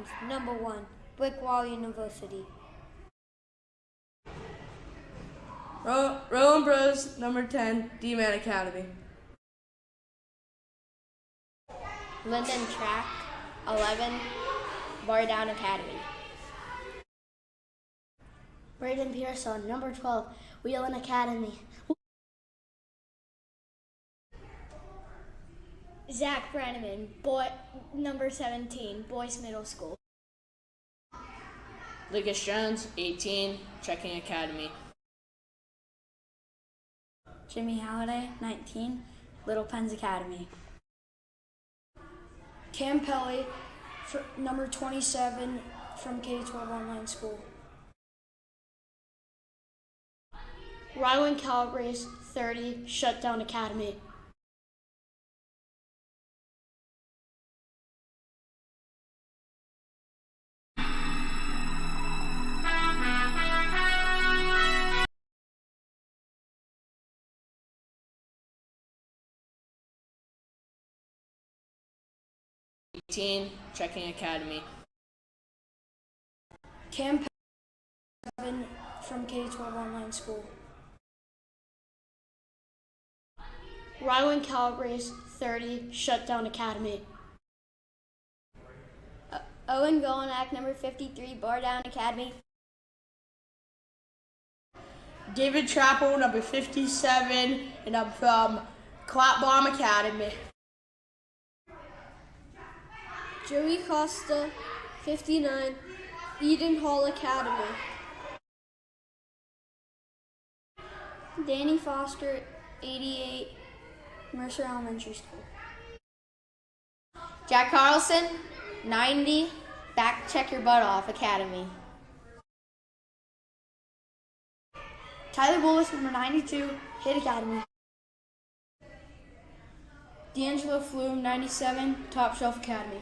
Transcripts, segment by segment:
teams. Number 1, Brickwall University. Rowan Bros, number 10, D-Man Academy. Linden Track, 11, Bar Down Academy. Braden Pearson, number 12, Wheelan Academy. Zach Brenneman, number 17, Boyce Middle School. Lucas Jones, 18, Checking Academy. Jimmy Halliday, 19, Little Pens Academy. Cam Pelly, number 27, from K-12 online school. Ryland Calabrese, 30, Shutdown Academy. Checking Academy. Cam Pelly, 7, from K-12 online school. Ryland Calabrese, 30, Shutdown Academy. Owen Golinak, number 53, Bar Down Academy. David Chappell, number 57, and I'm from Clapbaum Academy. Joey Costa, 59, Eden Hall Academy. Danny Foster, 88, Mercer Elementary School. Jack Carlson, 90, Back Check Your Butt Off Academy. Tyler Bullis, number 92, Hit Academy. D'Angelo Flume, 97, Top Shelf Academy.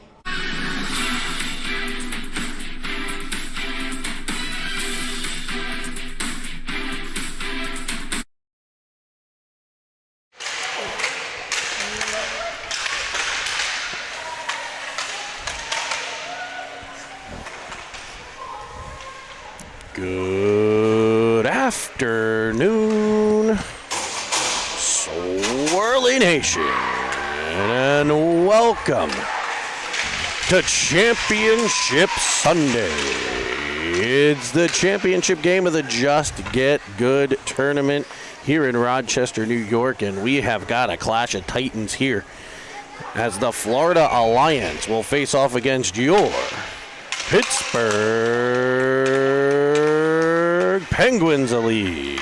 Good afternoon, Swirly Nation, and welcome to Championship Sunday. It's the championship game of the Just Get Good tournament here in Rochester, New York, and we have got a clash of titans here as the Florida Alliance will face off against your Pittsburgh Penguins Elite.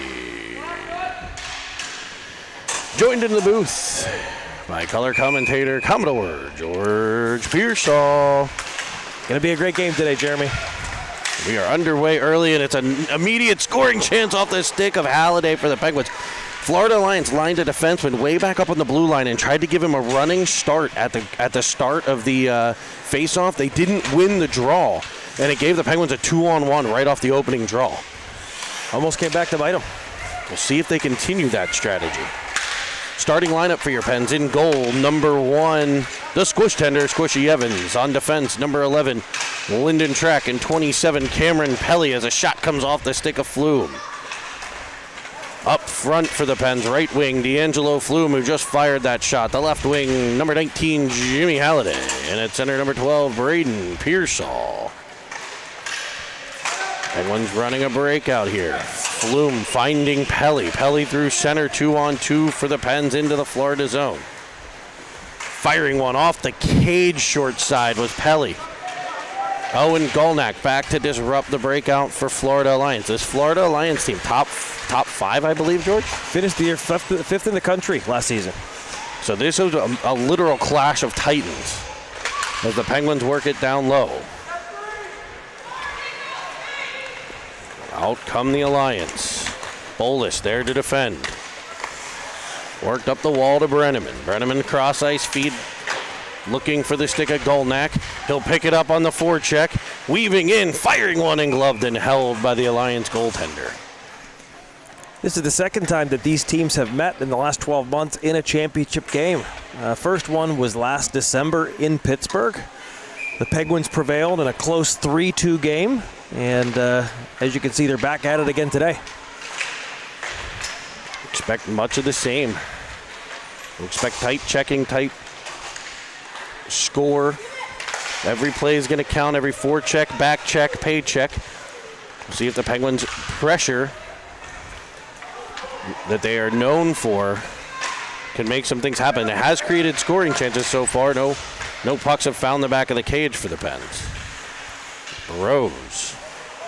Joined in the booth by color commentator Commodore George Pearsall. Gonna be a great game today, Jeremy. We are underway early, and it's an immediate scoring chance off the stick of Halliday for the Penguins. Florida Alliance lined a defenseman way back up on the blue line and tried to give him a running start at the start of the face-off. They didn't win the draw, and it gave the Penguins a 2-on-1 right off the opening draw. Almost came back to bite them. We'll see if they continue that strategy. Starting lineup for your Pens: in goal, number 1, the squish tender, Squishy Evans. On defense, number 11, Linden Track, and 27, Cameron Pelly, as a shot comes off the stick of Flume. Up front for the Pens, right wing, D'Angelo Flume, who just fired that shot. The left wing, number 19, Jimmy Halliday. And at center, number 12, Braden Pearsall. Penguins running a breakout here. Flume finding Pelly. Pelly through center, 2-on-2 for the Pens into the Florida zone. Firing one off the cage short side was Pelly. Owen Golnack back to disrupt the breakout for Florida Alliance. This Florida Alliance team, top 5, I believe, George? Finished the year fifth in the country last season. So this is a literal clash of titans as the Penguins work it down low. Out come the Alliance. Bolus there to defend. Worked up the wall to Brenneman. Brenneman cross ice feed, looking for the stick of Golnack. He'll pick it up on the forecheck. Weaving in, firing one and gloved and held by the Alliance goaltender. This is the second time that these teams have met in the last 12 months in a championship game. First one was last December in Pittsburgh. The Penguins prevailed in a close 3-2 game, and as you can see, they're back at it again today. Expect much of the same. Expect tight checking, tight score. Every play is going to count. Every forecheck, back check, pay check. We'll see if the Penguins' pressure that they are known for can make some things happen. It has created scoring chances so far. No pucks have found the back of the cage for the Pens. Rose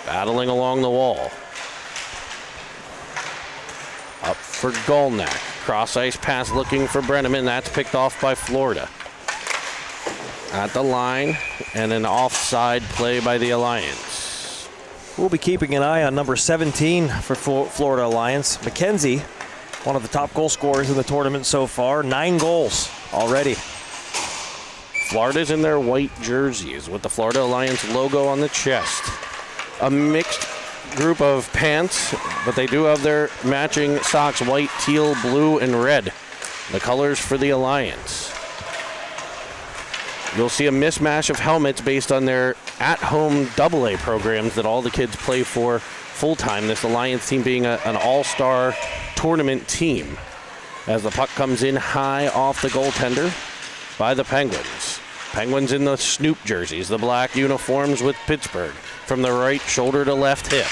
battling along the wall. Up for Golnack. Cross ice pass looking for Brenneman. That's picked off by Florida. At the line, and an offside play by the Alliance. We'll be keeping an eye on number 17 for Florida Alliance. McKenzie, one of the top goal scorers in the tournament so far. 9 goals already. Florida's in their white jerseys with the Florida Alliance logo on the chest. A mixed group of pants, but they do have their matching socks, white, teal, blue, and red. The colors for the Alliance. You'll see a mismatch of helmets based on their at-home AA programs that all the kids play for full-time. This Alliance team being an all-star tournament team. As the puck comes in high off the goaltender by the Penguins. Penguins in the Snoop jerseys, the black uniforms with Pittsburgh. From the right shoulder to left hip.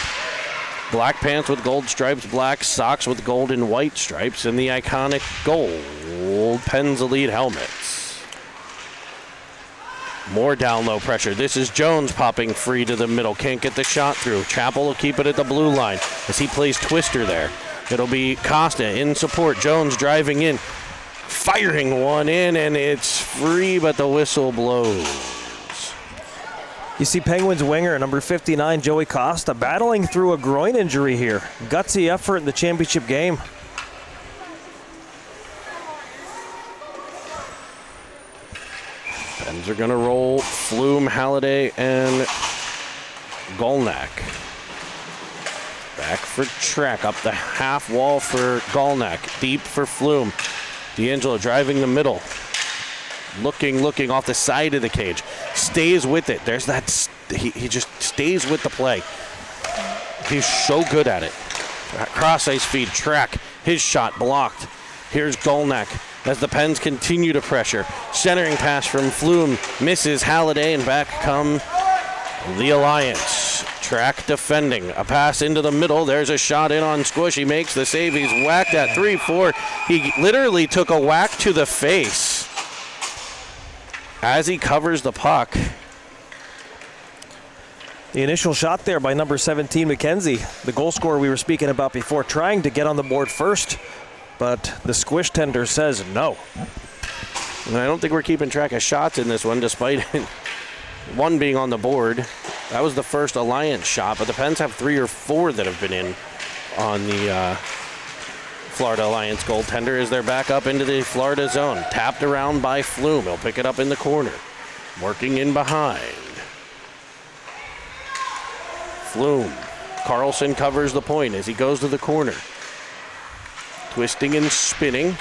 Black pants with gold stripes, black socks with gold and white stripes, and the iconic gold Pens Elite helmets. More down low pressure. This is Jones popping free to the middle. Can't get the shot through. Chappell will keep it at the blue line as he plays twister there. It'll be Costa in support. Jones driving in. Firing one in, and it's free, but the whistle blows. You see Penguins winger number 59, Joey Costa, battling through a groin injury here. Gutsy effort in the championship game. Pens are going to roll Flume, Halliday, and Golnack. Back for Trek, up the half wall for Golnack, deep for Flume. D'Angelo driving the middle. Looking off the side of the cage. Stays with it. There's that. He just stays with the play. He's so good at it. Cross ice feed. Trek. His shot blocked. Here's Golnack as the Pens continue to pressure. Centering pass from Flume. Misses Halliday, and back come the Alliance. Trek defending. A pass into the middle. There's a shot in on Squish. He makes the save. He's whacked at 3-4. He literally took a whack to the face as he covers the puck. The initial shot there by number 17, McKenzie, the goal scorer we were speaking about before, trying to get on the board first, but the Squish tender says no. And I don't think we're keeping track of shots in this one, despite one being on the board. That was the first Alliance shot, but the Pens have 3 or 4 that have been in on the Florida Alliance goaltender as they're back up into the Florida zone. Tapped around by Flume. He'll pick it up in the corner. Working in behind. Flume. Carlson covers the point as he goes to the corner. Twisting and spinning.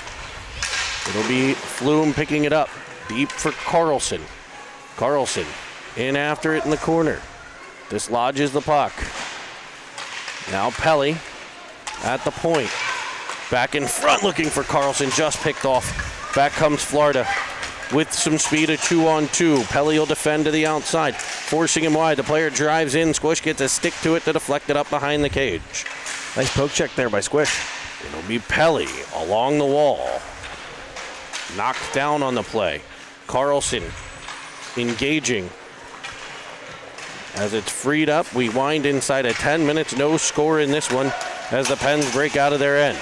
It'll be Flume picking it up. Deep for Carlson. Carlson in after it in the corner. Dislodges the puck. Now Pelly at the point. Back in front looking for Carlson, just picked off. Back comes Florida with some speed, a 2-on-2. Pelly will defend to the outside, forcing him wide. The player drives in. Squish gets a stick to it to deflect it up behind the cage. Nice poke check there by Squish. It'll be Pelly along the wall. Knocked down on the play. Carlson engaging. As it's freed up, we wind inside of 10 minutes. No score in this one as the Pens break out of their end.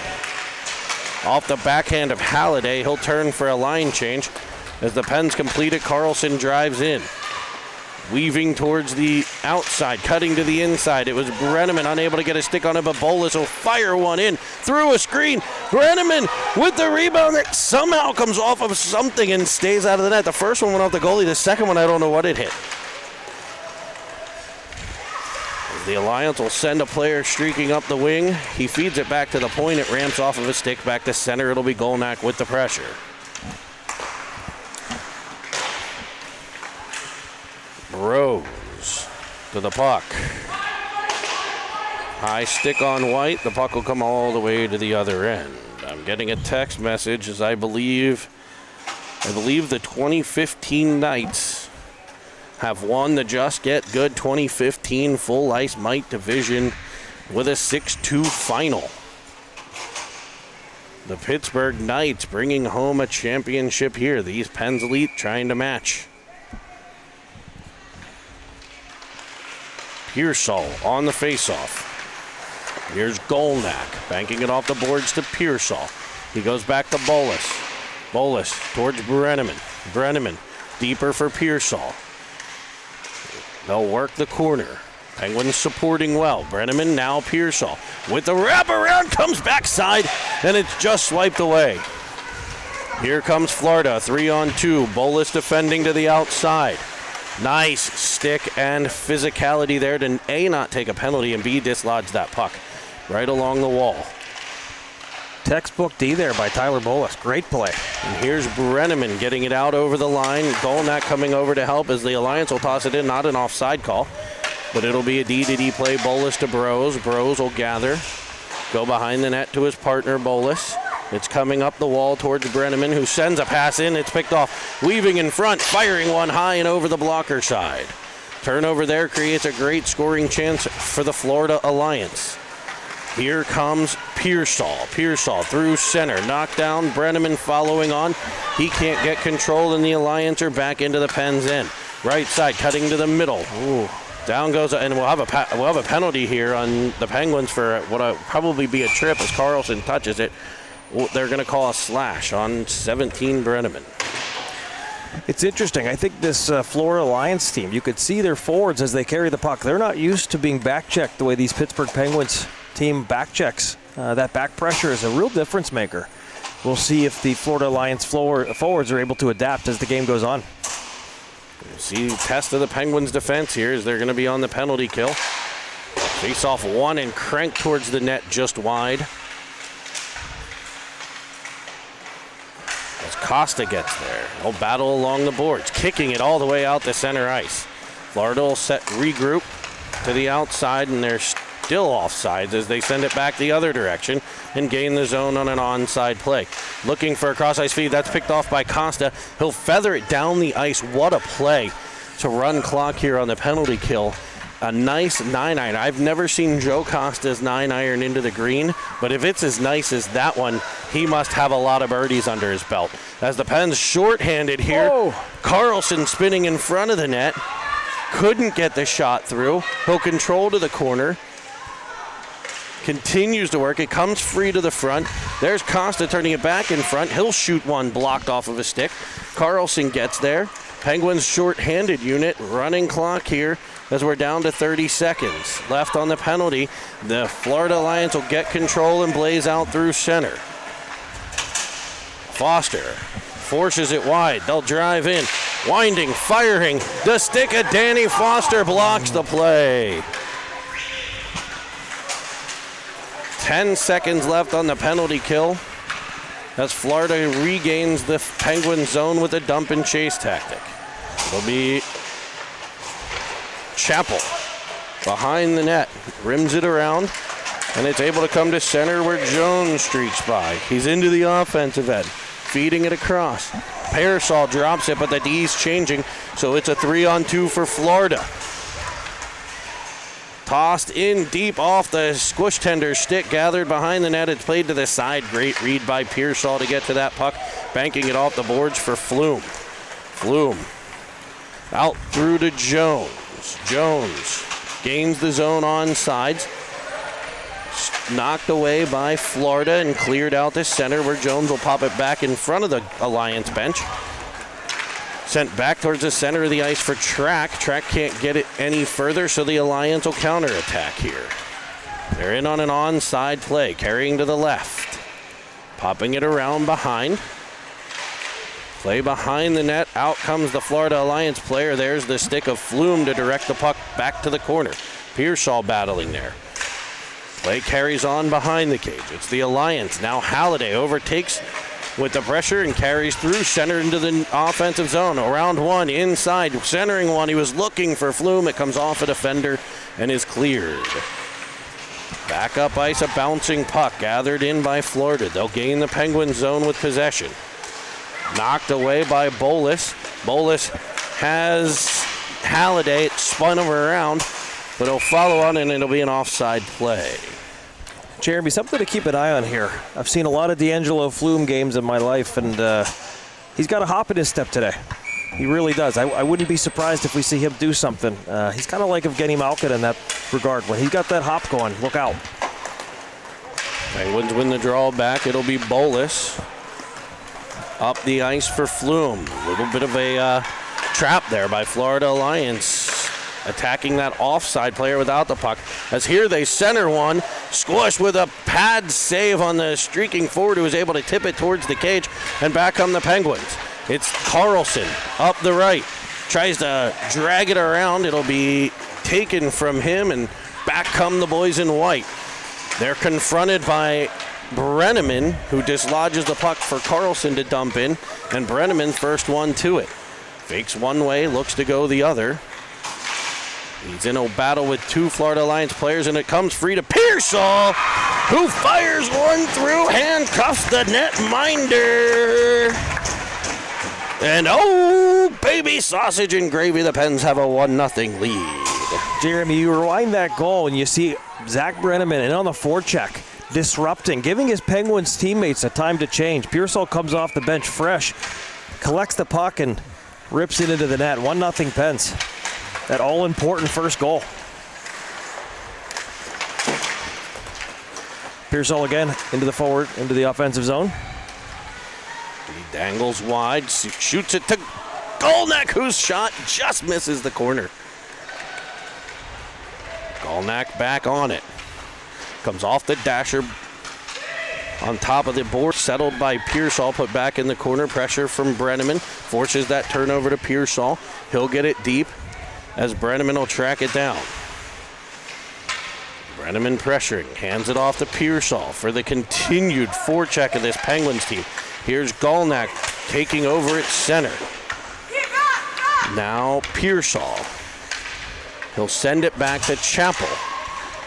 Off the backhand of Halliday, he'll turn for a line change. As the Pens complete it, Carlson drives in. Weaving towards the outside, cutting to the inside. It was Brenneman unable to get a stick on it, but Bolas will fire one in through a screen. Brenneman with the rebound that somehow comes off of something and stays out of the net. The first one went off the goalie. The second one, I don't know what it hit. The Alliance will send a player streaking up the wing. He feeds it back to the point. It ramps off of a stick back to center. It'll be Golnack with the pressure. Rose to the puck. High stick on white. The puck will come all the way to the other end. I'm getting a text message as I believe the 2015 Knights have won the Just Get Good 2015 Full Ice Mite Division with a 6-2 final. The Pittsburgh Knights bringing home a championship here. These Pens Elite trying to match. Pearsall on the faceoff. Here's Golnack, banking it off the boards to Pearsall. He goes back to Bolus. Bolus towards Brenneman. Brenneman deeper for Pearsall. They'll work the corner. Penguins supporting well. Brenneman now Pearsall. With the wraparound, comes backside, and it's just swiped away. Here comes Florida, 3-on-2. Bolus defending to the outside. Nice stick and physicality there to A, not take a penalty, and B, dislodge that puck right along the wall. Textbook D there by Tyler Bolus. Great play. And here's Brenneman getting it out over the line. Golnack coming over to help as the Alliance will toss it in. Not an offside call, but it'll be a D-to-D play. Bolus to Bros. Bros will gather. Go behind the net to his partner, Bolus. It's coming up the wall towards Brenneman, who sends a pass in. It's picked off. Weaving in front, firing one high and over the blocker side. Turnover there creates a great scoring chance for the Florida Alliance. Here comes Pearsall. Pearsall through center. Knocked down. Brenneman following on. He can't get control, and the Alliance are back into the Pens end. Right side, cutting to the middle. Ooh. Down goes, and we'll have a penalty here on the Penguins for what will probably be a trip as Carlson touches it. They're going to call a slash on 17 Brenneman. It's interesting. I think this Florida Alliance team, you could see their forwards as they carry the puck. They're not used to being back-checked the way these Pittsburgh Penguins team back-checks. That back pressure is a real difference maker. We'll see if the Florida Alliance forwards are able to adapt as the game goes on. We'll see the test of the Penguins' defense here as they're going to be on the penalty kill. Face off one and crank towards the net just wide. As Costa gets there, they'll battle along the boards, kicking it all the way out to center ice. Florida will regroup to the outside, and they're still offsides as they send it back the other direction and gain the zone on an onside play. Looking for a cross-ice feed. That's picked off by Costa. He'll feather it down the ice. What a play to run clock here on the penalty kill. A nice 9-iron. I've never seen Joe Costa's 9-iron into the green, but if it's as nice as that one, he must have a lot of birdies under his belt. As the Pens shorthanded here, Whoa. Carlson spinning in front of the net. Couldn't get the shot through. He'll control to the corner. Continues to work. It comes free to the front. There's Costa turning it back in front. He'll shoot one blocked off of a stick. Carlson gets there. Penguins short-handed unit running clock here as we're down to 30 seconds left on the penalty. The Florida Alliance will get control and blaze out through center. Foster forces it wide. They'll drive in. Winding, firing. The stick of Danny Foster blocks the play. 10 seconds left on the penalty kill as Florida regains the Penguin zone with a dump and chase tactic. It'll be Chappell behind the net, rims it around, and it's able to come to center where Jones streaks by. He's into the offensive end, feeding it across. Pearsall drops it, but the D's changing, so it's a 3-on-2 for Florida. Tossed in deep off the squish tender stick, gathered behind the net. It's played to the side. Great read by Pearsall to get to that puck, banking it off the boards for Flume. Flume out through to Jones. Jones gains the zone on sides. Knocked away by Florida and cleared out to center where Jones will pop it back in front of the Alliance bench. Sent back towards the center of the ice for Track. Track can't get it any further, so the Alliance will counterattack here. They're in on an onside play, carrying to the left. Popping it around behind. Play behind the net. Out comes the Florida Alliance player. There's the stick of Flume to direct the puck back to the corner. Pearsall battling there. Play carries on behind the cage. It's the Alliance. Now Halliday overtakes with the pressure and carries through center into the offensive zone. Around one, inside, centering one. He was looking for Flume. It comes off a defender and is cleared. Back up ice, a bouncing puck gathered in by Florida. They'll gain the Penguin zone with possession. Knocked away by Bolus. Bolus has Halliday. It's spun him around, but he'll follow on and it'll be an offside play. Jeremy, something to keep an eye on here. I've seen a lot of D'Angelo Flume games in my life, and he's got a hop in his step today. He really does. I wouldn't be surprised if we see him do something. He's kind of like Evgeny Malkin in that regard. When he's got that hop going, look out. Penguins win the draw back. It'll be Bolus. Up the ice for Flume. A little bit of a trap there by Florida Alliance. Attacking that offside player without the puck. As here they center one. Squish with a pad save on the streaking forward who was able to tip it towards the cage. And back come the Penguins. It's Carlson up the right. Tries to drag it around. It'll be taken from him and back come the boys in white. They're confronted by Brenneman, who dislodges the puck for Carlson to dump in. And Brenneman's first one to it. Fakes one way, looks to go the other. He's in a battle with two Florida Alliance players, and it comes free to Pearsall, who fires one through, handcuffs the netminder. And oh, baby sausage and gravy, the Pens have a 1-0 lead. Jeremy, you rewind that goal, and you see Zach Brenneman in on the forecheck, disrupting, giving his Penguins teammates a time to change. Pearsall comes off the bench fresh, collects the puck, and rips it into the net. 1-0 Pens. That all-important first goal. Pearsall again into the offensive zone. He dangles wide, shoots it to Golnack, whose shot just misses the corner. Golnack back on it. Comes off the dasher on top of the board, settled by Pearsall, put back in the corner. Pressure from Brenneman forces that turnover to Pearsall. He'll get it deep as Brenneman will track it down. Brenneman pressuring, hands it off to Pearsall for the continued forecheck of this Penguins team. Here's Golnack taking over at center. Now Pearsall. He'll send it back to Chappell.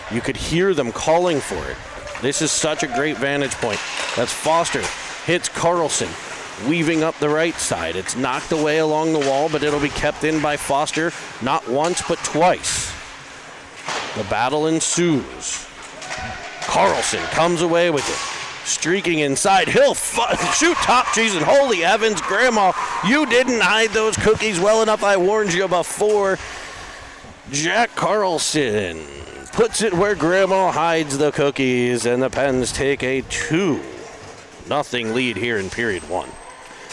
You could hear them calling for it. This is such a great vantage point. That's Foster. Hits Carlson. Weaving up the right side. It's knocked away along the wall, but it'll be kept in by Foster not once, but twice. The battle ensues. Carlson comes away with it. Streaking inside. He'll shoot top cheese, and holy heavens, Grandma, you didn't hide those cookies well enough. I warned you before. Jack Carlson puts it where Grandma hides the cookies, and the Pens take a 2-0 lead here in period one.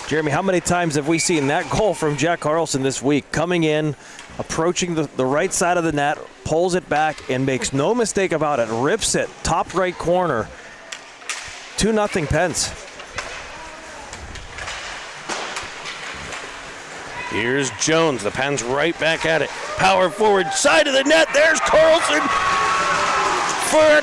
Jeremy, how many times have we seen that goal from Jack Carlson this week? Coming in, approaching the right side of the net, pulls it back, and makes no mistake about it. Rips it, top right corner. 2-0 Pens. Here's Jones. The Pens right back at it. Power forward, side of the net. There's Carlson for a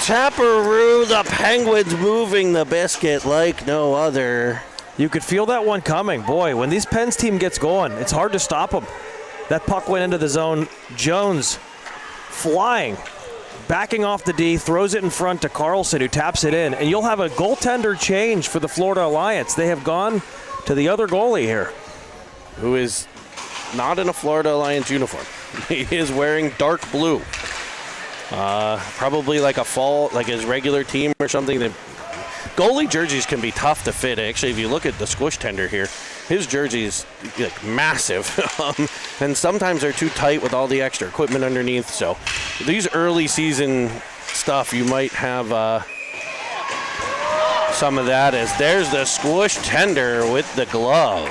tapperoo. The Penguins moving the biscuit like no other. You could feel that one coming. Boy, when this Pens team gets going, it's hard to stop them. That puck went into the zone. Jones flying, backing off the D, throws it in front to Carlson, who taps it in. And you'll have a goaltender change for the Florida Alliance. They have gone to the other goalie here, who is not in a Florida Alliance uniform. He is wearing dark blue. Probably like a fall, like his regular team or something. Goalie jerseys can be tough to fit. Actually, if you look at the squish tender here, his jersey is like massive. And sometimes they're too tight with all the extra equipment underneath. So these early season stuff, you might have some of that. As there's the squish tender with the glove.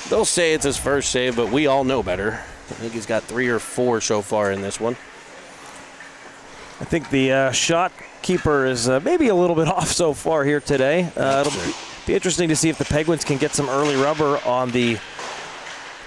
They'll say it's his first save, but we all know better. I think he's got 3 or 4 so far in this one. I think the shot keeper is maybe a little bit off so far here today. It'll be interesting to see if the Penguins can get some early rubber on the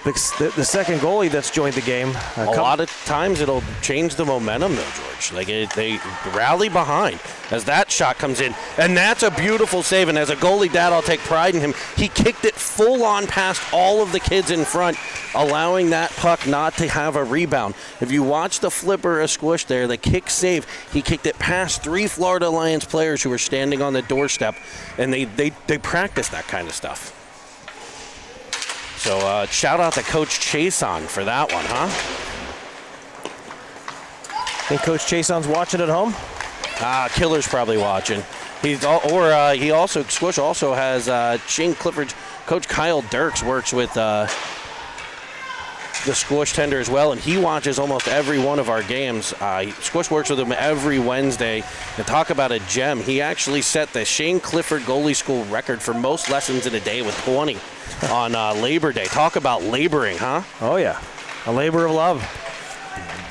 the second goalie that's joined the game. A lot of times it'll change the momentum, though, George. Like they rally behind as that shot comes in, and that's a beautiful save. And as a goalie dad, I'll take pride in him. He kicked it full on past all of the kids in front, allowing that puck not to have a rebound. If you watch the flipper of Squish there, the kick save, he kicked it past 3 Florida Alliance players who were standing on the doorstep, and they practice that kind of stuff. So shout out to Coach Chason for that one, huh? Think Coach Chason's watching at home? Killer's probably watching. Squish also has Shane Clifford's coach Kyle Dirks works with the Squish Tender as well, and he watches almost every one of our games. Squish works with him every Wednesday. And talk about a gem. He actually set the Shane Clifford goalie school record for most lessons in a day with 20 on Labor Day. Talk about laboring, huh? Oh, yeah. A labor of love.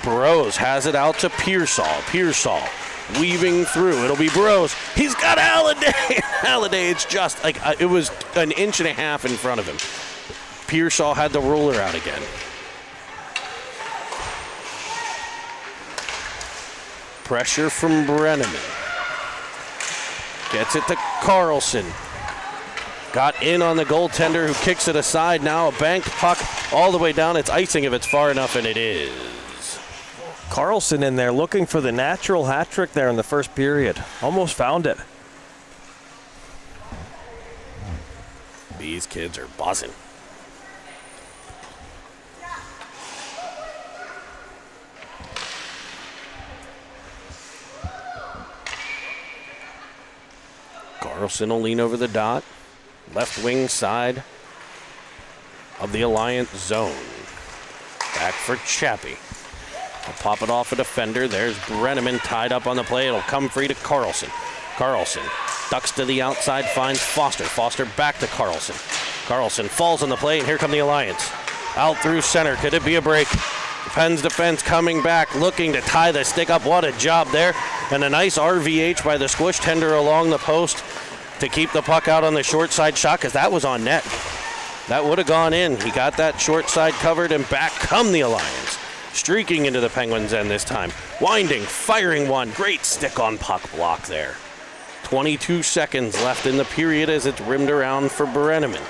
Bros has it out to Pearsall weaving through. It'll be Bros. He's got Halliday. Halliday, it's just like it was an inch and a half in front of him. Pearsall had the ruler out again. Pressure from Brenneman. Gets it to Carlson. Got in on the goaltender who kicks it aside. Now a banked puck all the way down. It's icing if it's far enough, and it is. Carlson in there looking for the natural hat trick there in the first period. Almost found it. These kids are buzzing. Carlson will lean over the dot. Left wing side of the Alliance zone. Back for Chappie. I'll pop it off a defender. There's Brenneman tied up on the play. It'll come free to Carlson. Carlson ducks to the outside, finds Foster. Foster back to Carlson. Carlson falls on the play, and here come the Alliance. Out through center. Could it be a break? Penn's defense coming back, looking to tie the stick up. What a job there. And a nice RVH by the Squish Tender along the post to keep the puck out on the short side shot, because that was on net. That would have gone in. He got that short side covered, and back come the Alliance. Streaking into the Penguins' end this time. Winding, firing one. Great stick on puck block there. 22 seconds left in the period as it's rimmed around for Brenneman.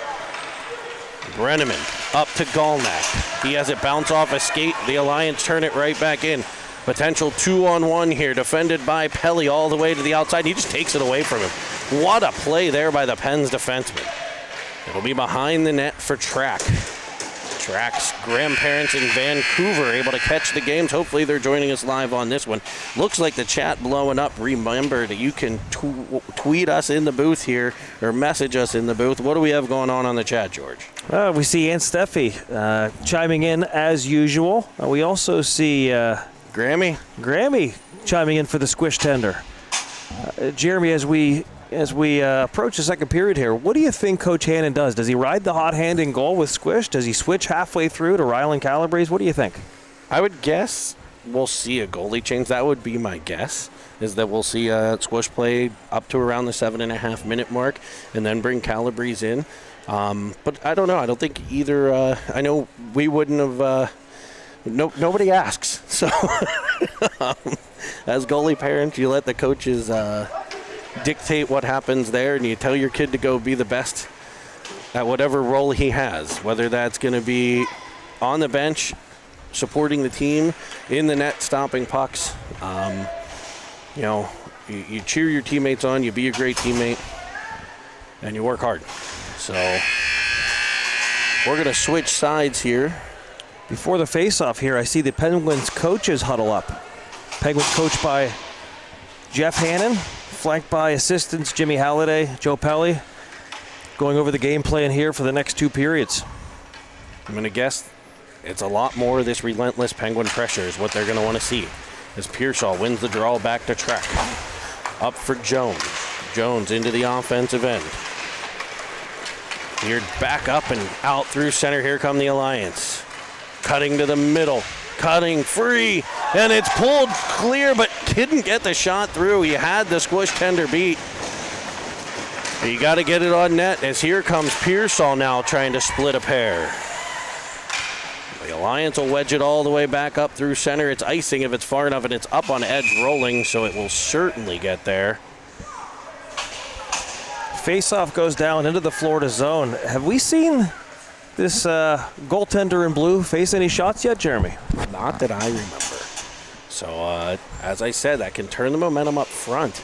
Brenneman up to Galnak. He has it bounce off a skate. The Alliance turn it right back in. Potential 2-on-1 here, defended by Pelly all the way to the outside. He just takes it away from him. What a play there by the Pens defenseman. It'll be behind the net for Track. Track's grandparents in Vancouver able to catch the games. Hopefully they're joining us live on this one. Looks like the chat blowing up. Remember that you can tweet us in the booth here or message us in the booth. What do we have going on the chat, George? We see Aunt Steffi chiming in as usual. We also see Grammy chiming in for the Squish Tender. Jeremy, as we approach the second period here, what do you think Coach Hannon does? Does he ride the hot hand in goal with Squish? Does he switch halfway through to Ryland Calabrese? What do you think? I would guess we'll see a goalie change. That would be my guess, is that we'll see Squish play up to around the 7.5 minute mark and then bring Calabrese in. But I don't know. I don't think either. I know we wouldn't have. Nobody asks. So as goalie parents, you let the coaches dictate what happens there, and you tell your kid to go be the best at whatever role he has, whether that's going to be on the bench, supporting the team, in the net, stopping pucks. You cheer your teammates on, you be a great teammate, and you work hard. So we're going to switch sides here. Before the face-off here, I see the Penguins coaches huddle up. Penguins coached by Jeff Hannon, flanked by assistants Jimmy Halliday, Joe Pelly, going over the game plan here for the next 2 periods. I'm going to guess it's a lot more of this relentless Penguin pressure is what they're going to want to see. As Pearsall wins the draw back to Track. Up for Jones. Jones into the offensive end. Cleared back up and out through center. Here come the Alliance. Cutting to the middle. Cutting free. And it's pulled clear, but didn't get the shot through. He had the Squish Tender beat. You got to get it on net, as here comes Pearsall now trying to split a pair. The Alliance will wedge it all the way back up through center. It's icing if it's far enough, and it's up on edge rolling, so it will certainly get there. Face-off goes down into the Florida zone. Have we seen this goaltender in blue face any shots yet, Jeremy? Not that I remember. So, as I said, that can turn the momentum up front,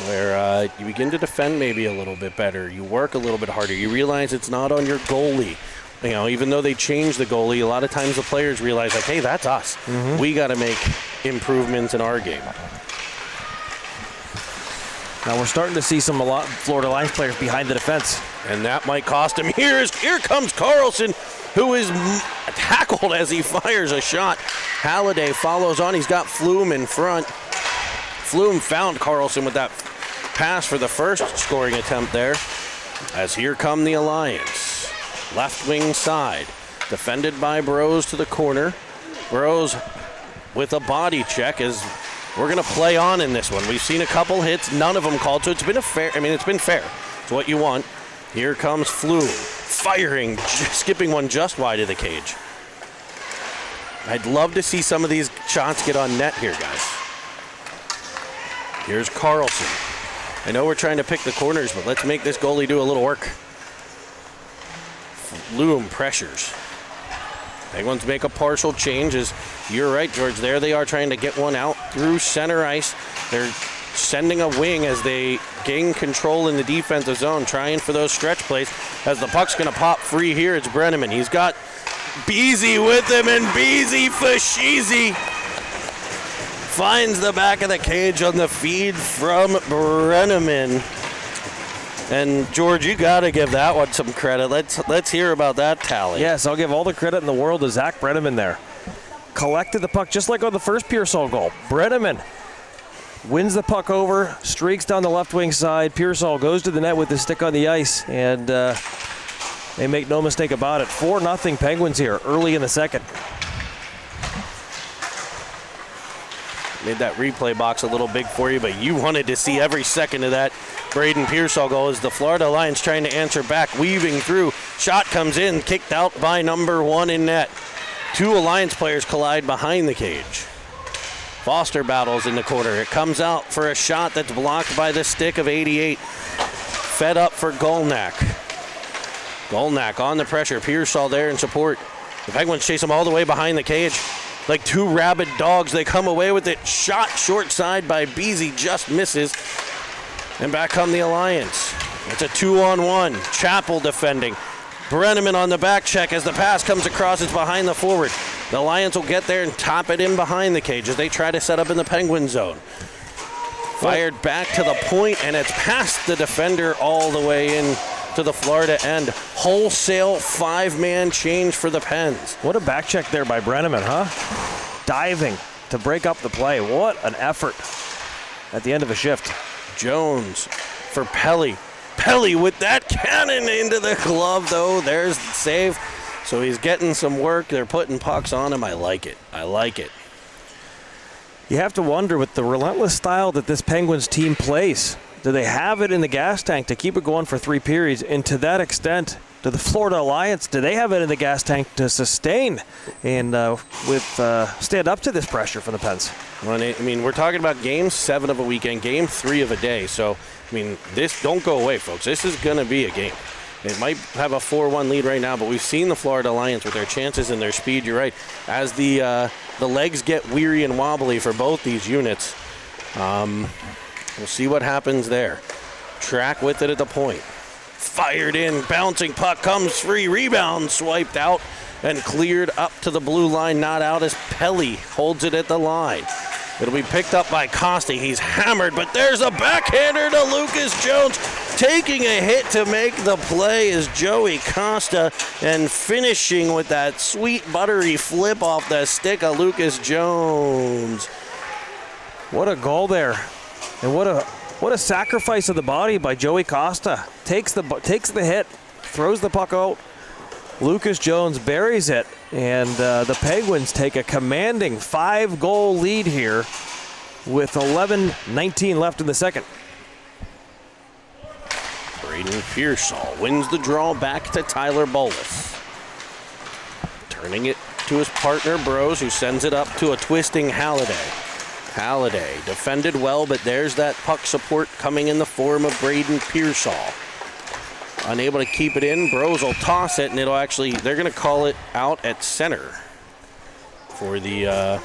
where you begin to defend maybe a little bit better. You work a little bit harder. You realize it's not on your goalie. You know, even though they changed the goalie, a lot of times the players realize, like, hey, that's us. We got to make improvements in our game. Now we're starting to see some Florida Alliance players behind the defense. And that might cost him. Here comes Carlson, who is tackled as he fires a shot. Halliday follows on. He's got Flume in front. Flume found Carlson with that pass for the first scoring attempt there. As here come the Alliance. Left wing side. Defended by Bros to the corner. Bros with a body check as we're going to play on in this one. We've seen a couple hits, none of them called, so it's been it's been fair. It's what you want. Here comes Flume, firing, skipping one just wide of the cage. I'd love to see some of these shots get on net here, guys. Here's Carlson. I know we're trying to pick the corners, but let's make this goalie do a little work. Flume pressures. Penguins make a partial change. As you're right, George. There they are trying to get one out through center ice. They're sending a wing as they gain control in the defensive zone, trying for those stretch plays. As the puck's going to pop free here, it's Brenneman. He's got Beasy with him, and Beasy Fashizi finds the back of the cage on the feed from Brenneman. And George, you got to give that one some credit. Let's hear about that tally. Yes, I'll give all the credit in the world to Zach Brenneman there. Collected the puck just like on the first Pearsall goal. Brenneman wins the puck over, streaks down the left wing side. Pearsall goes to the net with his stick on the ice, and they make no mistake about it. 4-0 Penguins here early in the second. Made that replay box a little big for you, but you wanted to see every second of that Braden Pearsall goal as the Florida Alliance trying to answer back, weaving through. Shot comes in, kicked out by number 1 in net. 2 Alliance players collide behind the cage. Foster battles in the corner. It comes out for a shot that's blocked by the stick of 88. Fed up for Golnack. Golnack on the pressure. Pearsall there in support. The Penguins chase him all the way behind the cage. Like 2 rabid dogs, they come away with it. Shot short side by Beasy, just misses. And back come the Alliance. It's a 2-on-1. Chappell defending. Brenneman on the back check as the pass comes across. It's behind the forward. The Alliance will get there and top it in behind the cage as they try to set up in the Penguin zone. Fired back to the point, and it's past the defender all the way in to the Florida end. Wholesale 5-man change for the Pens. What a back check there by Brenneman, huh? Diving to break up the play. What an effort at the end of a shift. Jones for Pelly. Pelly with that cannon into the glove, though. There's the save. So he's getting some work. They're putting pucks on him. I like it. I like it. You have to wonder, with the relentless style that this Penguins team plays, do they have it in the gas tank to keep it going for 3 periods? And to that extent, to the Florida Alliance, do they have it in the gas tank to sustain and stand up to this pressure from the Pens? Well, I mean, we're talking about game 7 of a weekend, game 3 of a day. So, I mean, this don't go away, folks. This is going to be a game. It might have a 4-1 lead right now, but we've seen the Florida Alliance with their chances and their speed. You're right. As the legs get weary and wobbly for both these units, we'll see what happens there. Track with it at the point. Fired in, bouncing puck comes free, rebound swiped out and cleared up to the blue line, not out as Pelly holds it at the line. It'll be picked up by Costi. He's hammered, but there's a backhander to Lucas Jones. Taking a hit to make the play is Joey Costa, and finishing with that sweet buttery flip off the stick of Lucas Jones. What a goal there. And what a sacrifice of the body by Joey Costa. Takes the hit, throws the puck out. Lucas Jones buries it, and the Penguins take a commanding 5-goal lead here with 11:19 left in the second. Braden Pearsall wins the draw back to Tyler Bolus. Turning it to his partner, Bros, who sends it up to a twisting Halliday. Halliday defended well, but there's that puck support coming in the form of Braden Pearsall. Unable to keep it in. Bros will toss it, and it'll actually, they're going to call it out at center for the...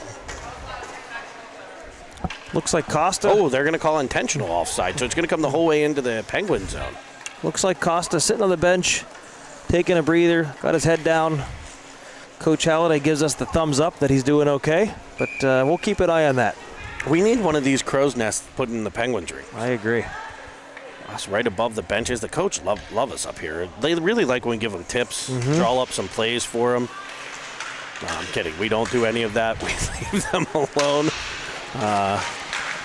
Looks like Costa. Oh, they're going to call intentional offside, so it's going to come the whole way into the Penguin zone. Looks like Costa sitting on the bench, taking a breather, got his head down. Coach Halliday gives us the thumbs up that he's doing okay, but we'll keep an eye on that. We need one of these crow's nests put in the Penguins ring. I agree. Us right above the benches. The coach love us up here. They really like when we give them tips, draw up some plays for them. No, I'm kidding. We don't do any of that. We leave them alone.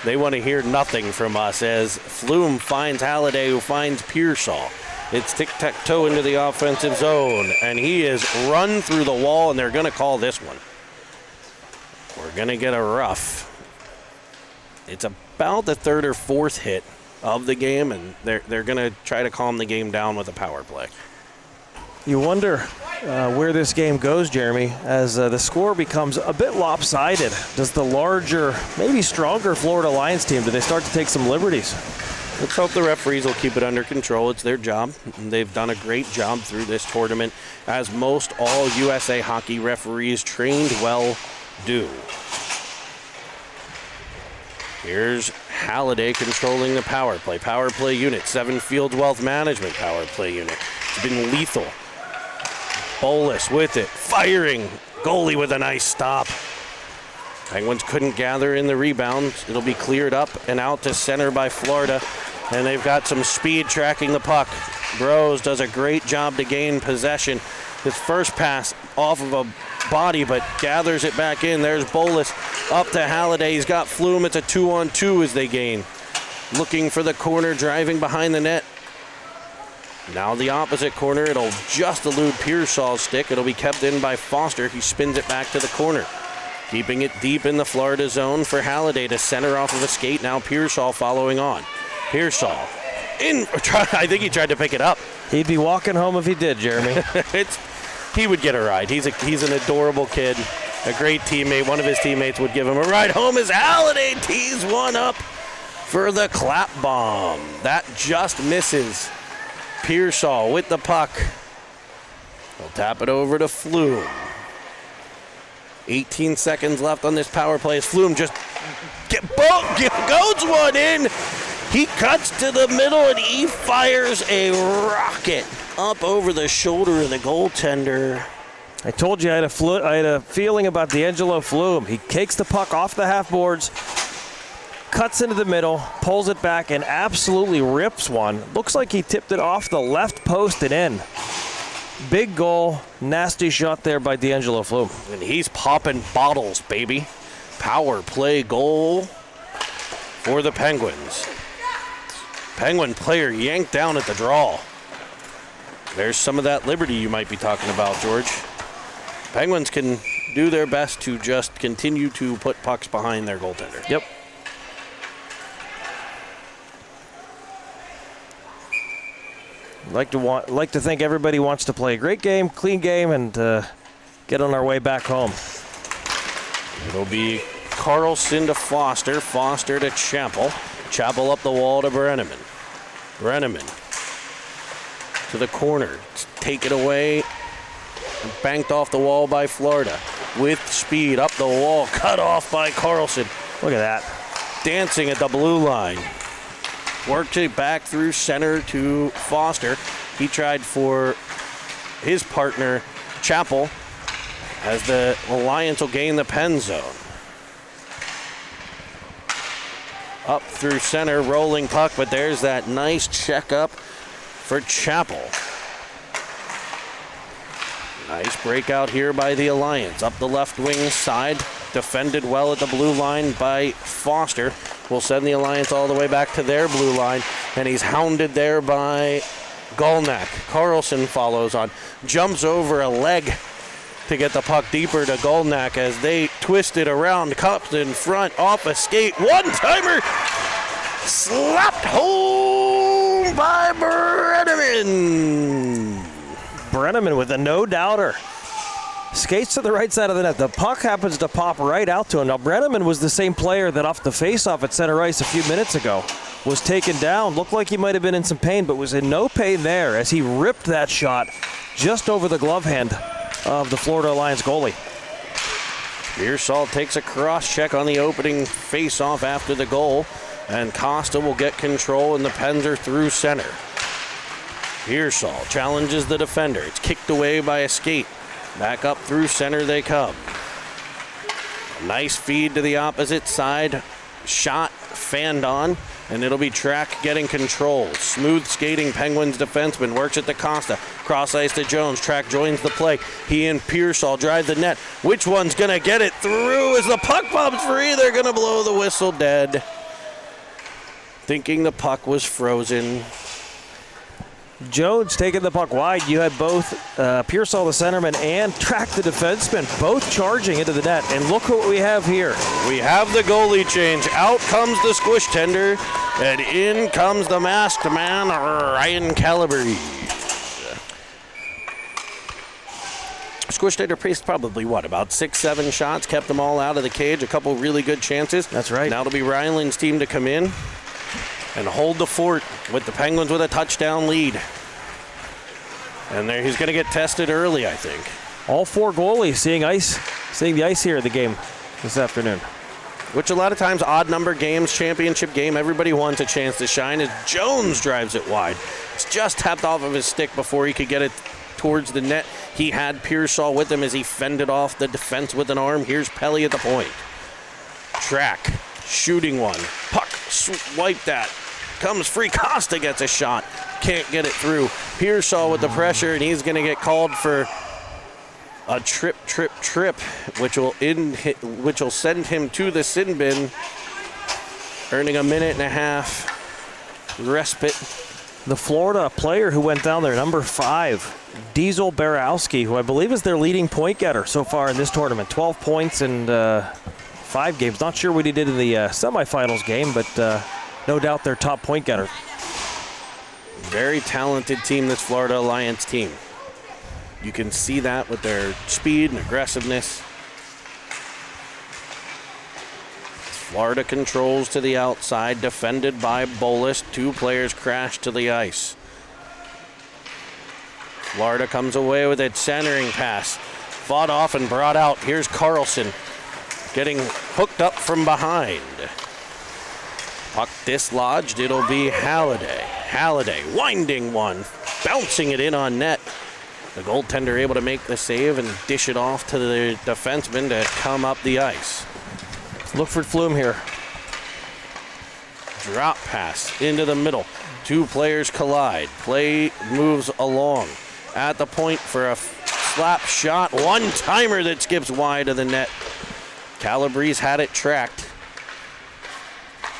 They want to hear nothing from us as Flume finds Halliday, who finds Pearsall. It's tic-tac-toe into the offensive zone, and he is run through the wall, and they're going to call this one. We're going to get a rough. It's about the third or fourth hit of the game, and they're going to try to calm the game down with a power play. You wonder where this game goes, Jeremy, as the score becomes a bit lopsided. Does the larger, maybe stronger Florida Lions team, do they start to take some liberties? Let's hope the referees will keep it under control. It's their job, and they've done a great job through this tournament, as most all USA hockey referees trained well do. Here's Halliday controlling the power play. Power play unit, Seven Fields Wealth Management power play unit. It's been lethal. Bolus with it, firing. Goalie with a nice stop. Penguins couldn't gather in the rebound. It'll be cleared up and out to center by Florida. And they've got some speed tracking the puck. Bros does a great job to gain possession. His first pass off of a body, but gathers it back in. There's Bolus up to Halliday. He's got Flume. It's a 2-on-2 as they gain. Looking for the corner, driving behind the net. Now the opposite corner. It'll just elude Pearsall's stick. It'll be kept in by Foster. He spins it back to the corner. Keeping it deep in the Florida zone for Halliday to center off of a skate. Now Pearsall following on. Pearsall in. I think he tried to pick it up. He'd be walking home if he did, Jeremy. He would get a ride. He's an adorable kid, a great teammate. One of his teammates would give him a ride home as Halliday tees one up for the clap bomb. That just misses. Pearsall with the puck. He'll tap it over to Flume. 18 seconds left on this power play as Flume just goes one in. He cuts to the middle and he fires a rocket up over the shoulder of the goaltender. I told you I had a feeling about D'Angelo Flume. He takes the puck off the half boards, cuts into the middle, pulls it back, and absolutely rips one. Looks like he tipped it off the left post and in. Big goal, nasty shot there by D'Angelo Flume. And he's popping bottles, baby. Power play goal for the Penguins. Penguin player yanked down at the draw. There's some of that liberty you might be talking about, George. Penguins can do their best to just continue to put pucks behind their goaltender. Yep. Like to think everybody wants to play a great game, clean game, and get on our way back home. It'll be Carlson to Foster, Foster to Chappell. Chappell up the wall to Brenneman. Brenneman to the corner. Take it away. Banked off the wall by Florida. With speed up the wall. Cut off by Carlson. Look at that. Dancing at the blue line. Worked it back through center to Foster. He tried for his partner, Chappell, as the Alliance will gain the pen zone. Up through center, rolling puck, but there's that nice checkup for Chappell. Nice breakout here by the Alliance. Up the left wing side, defended well at the blue line by Foster. Will send the Alliance all the way back to their blue line, and he's hounded there by Golnak. Carlson follows on, jumps over a leg to get the puck deeper to Golnak as they twist it around, cups in front, off a skate, one-timer, slapped home by Brenneman. Brenneman with a no-doubter. skates to the right side of the net. The puck happens to pop right out to him. Now, Brenneman was the same player that off the faceoff at center ice a few minutes ago was taken down. Looked like he might have been in some pain, but was in no pain there as he ripped that shot just over the glove hand of the Florida Alliance goalie. Pearsall takes a cross check on the opening face-off after the goal, and Costa will get control, and the Pens are through center. Pearsall challenges the defender. It's kicked away by a skate. Back up through center they come. Nice feed to the opposite side. Shot fanned on, and it'll be Track getting control. Smooth skating Penguins defenseman works at the Costa. Cross ice to Jones. Track joins the play. He and Pearsall drive the net. Which one's going to get it through as the puck bobs free? They're going to blow the whistle dead. Thinking the puck was frozen. Jones taking the puck wide. You had both Pearsall, the centerman, and Track, the defenseman, both charging into the net. And look what we have here. We have the goalie change. Out comes the squish tender, and in comes the masked man, Ryan Calabrese. Squish tender faced probably, about 6-7 shots, kept them all out of the cage, a couple really good chances. That's right. Now it'll be Ryland's team to come in and hold the fort with the Penguins with a touchdown lead. And there he's going to get tested early, I think. All four goalies seeing the ice here in the game this afternoon. Which a lot of times, odd number games, championship game, everybody wants a chance to shine as Jones drives it wide. It's just tapped off of his stick before he could get it towards the net. He had Pearsall with him as he fended off the defense with an arm. Here's Pelly at the point. Track, shooting one. Puck, swipe that. Comes free. Costa gets a shot. Can't get it through. Pearsall with the pressure, and he's going to get called for a trip, which will send him to the sin bin, earning a minute and a half respite. The Florida player who went down there, number 5, Diesel Barowski, who I believe is their leading point getter so far in this tournament. 12 points in 5 games. Not sure what he did in the semifinals game, but no doubt their top point getter. Very talented team, this Florida Alliance team. You can see that with their speed and aggressiveness. Florida controls to the outside, defended by Bolus. 2 players crash to the ice. Florida comes away with it, centering pass. Fought off and brought out. Here's Carlson getting hooked up from behind. Puck dislodged. It'll be Halliday. Halliday winding one, bouncing it in on net. The goaltender able to make the save and dish it off to the defenseman to come up the ice. Look for Flume here. Drop pass into the middle. 2 players collide. Play moves along. At the point for a slap shot. One-timer that skips wide of the net. Calabrese had it tracked.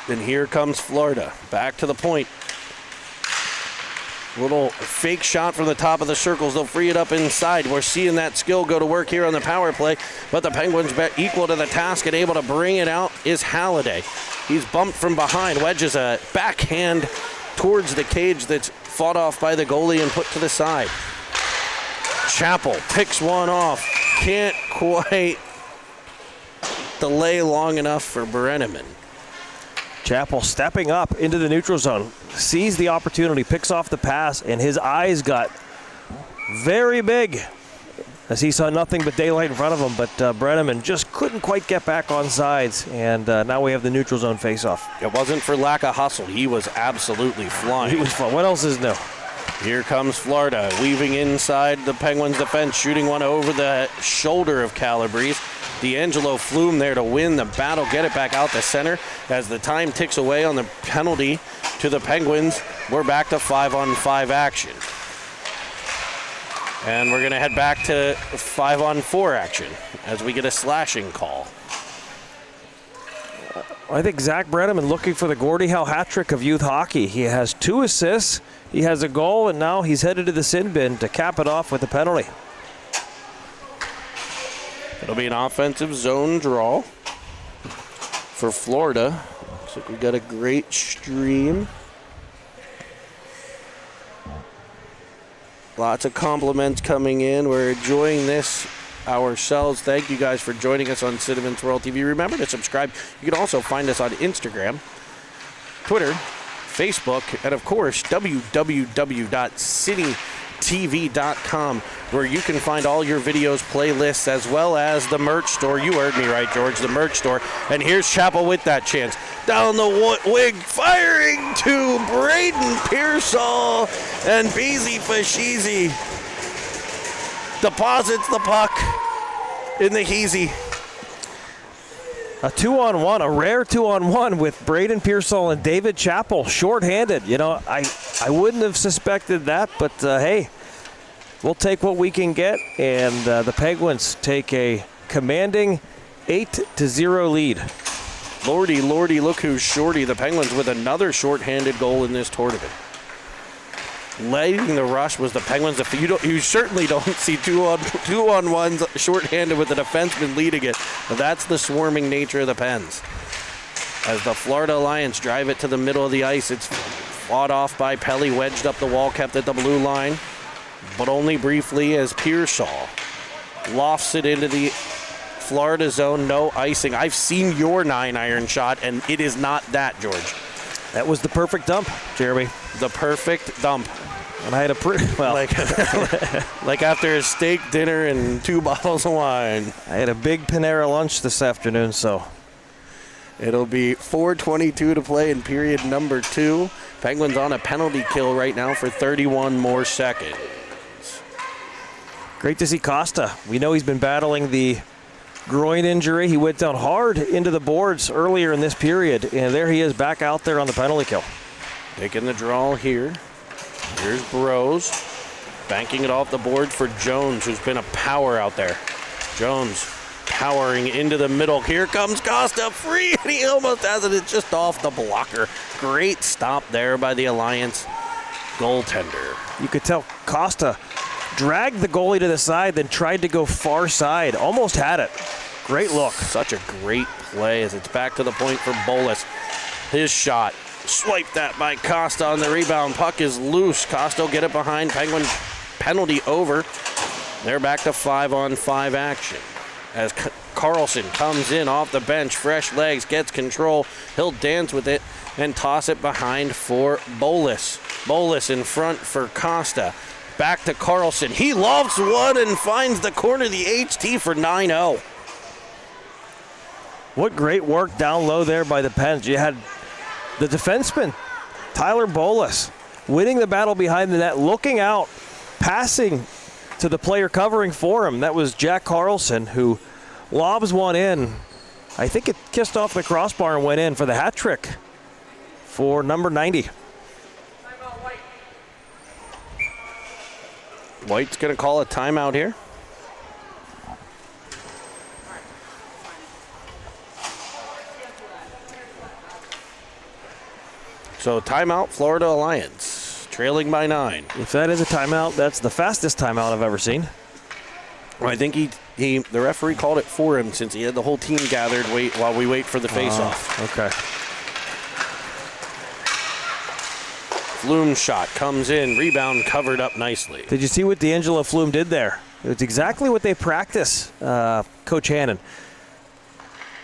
Then here comes Florida. Back to the point. Little fake shot from the top of the circles. They'll free it up inside. We're seeing that skill go to work here on the power play, but the Penguins equal to the task and able to bring it out is Halliday. He's bumped from behind, wedges a backhand towards the cage that's fought off by the goalie and put to the side. Chappell picks one off. Can't quite delay long enough for Brenneman. Chappell stepping up into the neutral zone, sees the opportunity, picks off the pass, and his eyes got very big as he saw nothing but daylight in front of him, but Brenneman just couldn't quite get back on sides, and now we have the neutral zone face-off. It wasn't for lack of hustle. He was absolutely flying. He was flying. What else is new? Here comes Florida, weaving inside the Penguins' defense, shooting one over the shoulder of Calabrese. D'Angelo Flume there to win the battle, get it back out to center. As the time ticks away on the penalty to the Penguins, we're back to 5-on-5 action. And we're going to head back to 5-on-4 action as we get a slashing call. I think Zach Brenneman looking for the Gordie Howe hat trick of youth hockey. He has 2 assists, he has a goal, and now he's headed to the sin bin to cap it off with a penalty. It'll be an offensive zone draw for Florida. Looks like we got a great stream. Lots of compliments coming in. We're enjoying this ourselves. Thank you guys for joining us on Cinnamon's World TV. Remember to subscribe. You can also find us on Instagram, Twitter, Facebook, and of course, www.citytv.com, where you can find all your videos, playlists, as well as the merch store. You heard me right, George, the merch store. And here's Chapel with that chance. Down the wing, firing to Braden Pearsall, and Beezy Fashizi deposits the puck in the Heezy. A 2-on-1, a rare 2-on-1 with Braden Pearsall and David Chappell, shorthanded. You know, I wouldn't have suspected that, but hey, we'll take what we can get, and the Penguins take a commanding 8-0 lead. Lordy, look who's shorty. The Penguins with another shorthanded goal in this tournament. Leading the rush was the Penguins. You certainly don't see two-on-ones shorthanded with a defenseman leading it. But that's the swarming nature of the Pens. As the Florida Alliance drive it to the middle of the ice, it's fought off by Pelly, wedged up the wall, kept at the blue line, but only briefly as Pearsall lofts it into the Florida zone. No icing. I've seen your 9-iron shot, and it is not that, George. That was the perfect dump, Jeremy. The perfect dump. And I had a like after a steak dinner and 2 bottles of wine. I had a big Panera lunch this afternoon, so it'll be 4:22 to play in period number 2. Penguins on a penalty kill right now for 31 more seconds. Great to see Costa. We know he's been battling the groin injury. He went down hard into the boards earlier in this period, and there he is back out there on the penalty kill. Taking the draw here. Here's Burrows, banking it off the board for Jones, who's been a power out there. Jones powering into the middle. Here comes Costa, free, and he almost has it. It's just off the blocker. Great stop there by the Alliance goaltender. You could tell Costa dragged the goalie to the side, then tried to go far side. Almost had it. Great look. Such a great play as it's back to the point for Bolus. His shot. Swipe that by Costa on the rebound. Puck is loose. Costa will get it behind. Penguin penalty over. They're back to 5-on-5 action. As Carlson comes in off the bench, fresh legs, gets control. He'll dance with it and toss it behind for Bolus. Bolus in front for Costa. Back to Carlson. He lofts one and finds the corner of the HT for 9-0. What great work down low there by the Pens. You had the defenseman, Tyler Bolus, winning the battle behind the net, looking out, passing to the player covering for him. That was Jack Carlson, who lobs one in. I think it kissed off the crossbar and went in for the hat trick for number 90. White's going to call a timeout here. So timeout, Florida Alliance, trailing by 9. If that is a timeout, that's the fastest timeout I've ever seen. Well, I think the referee called it for him since he had the whole team gathered while we wait for the face-off. Okay. Flume shot comes in, rebound covered up nicely. Did you see what D'Angelo Flume did there? It's exactly what they practice, Coach Hannon.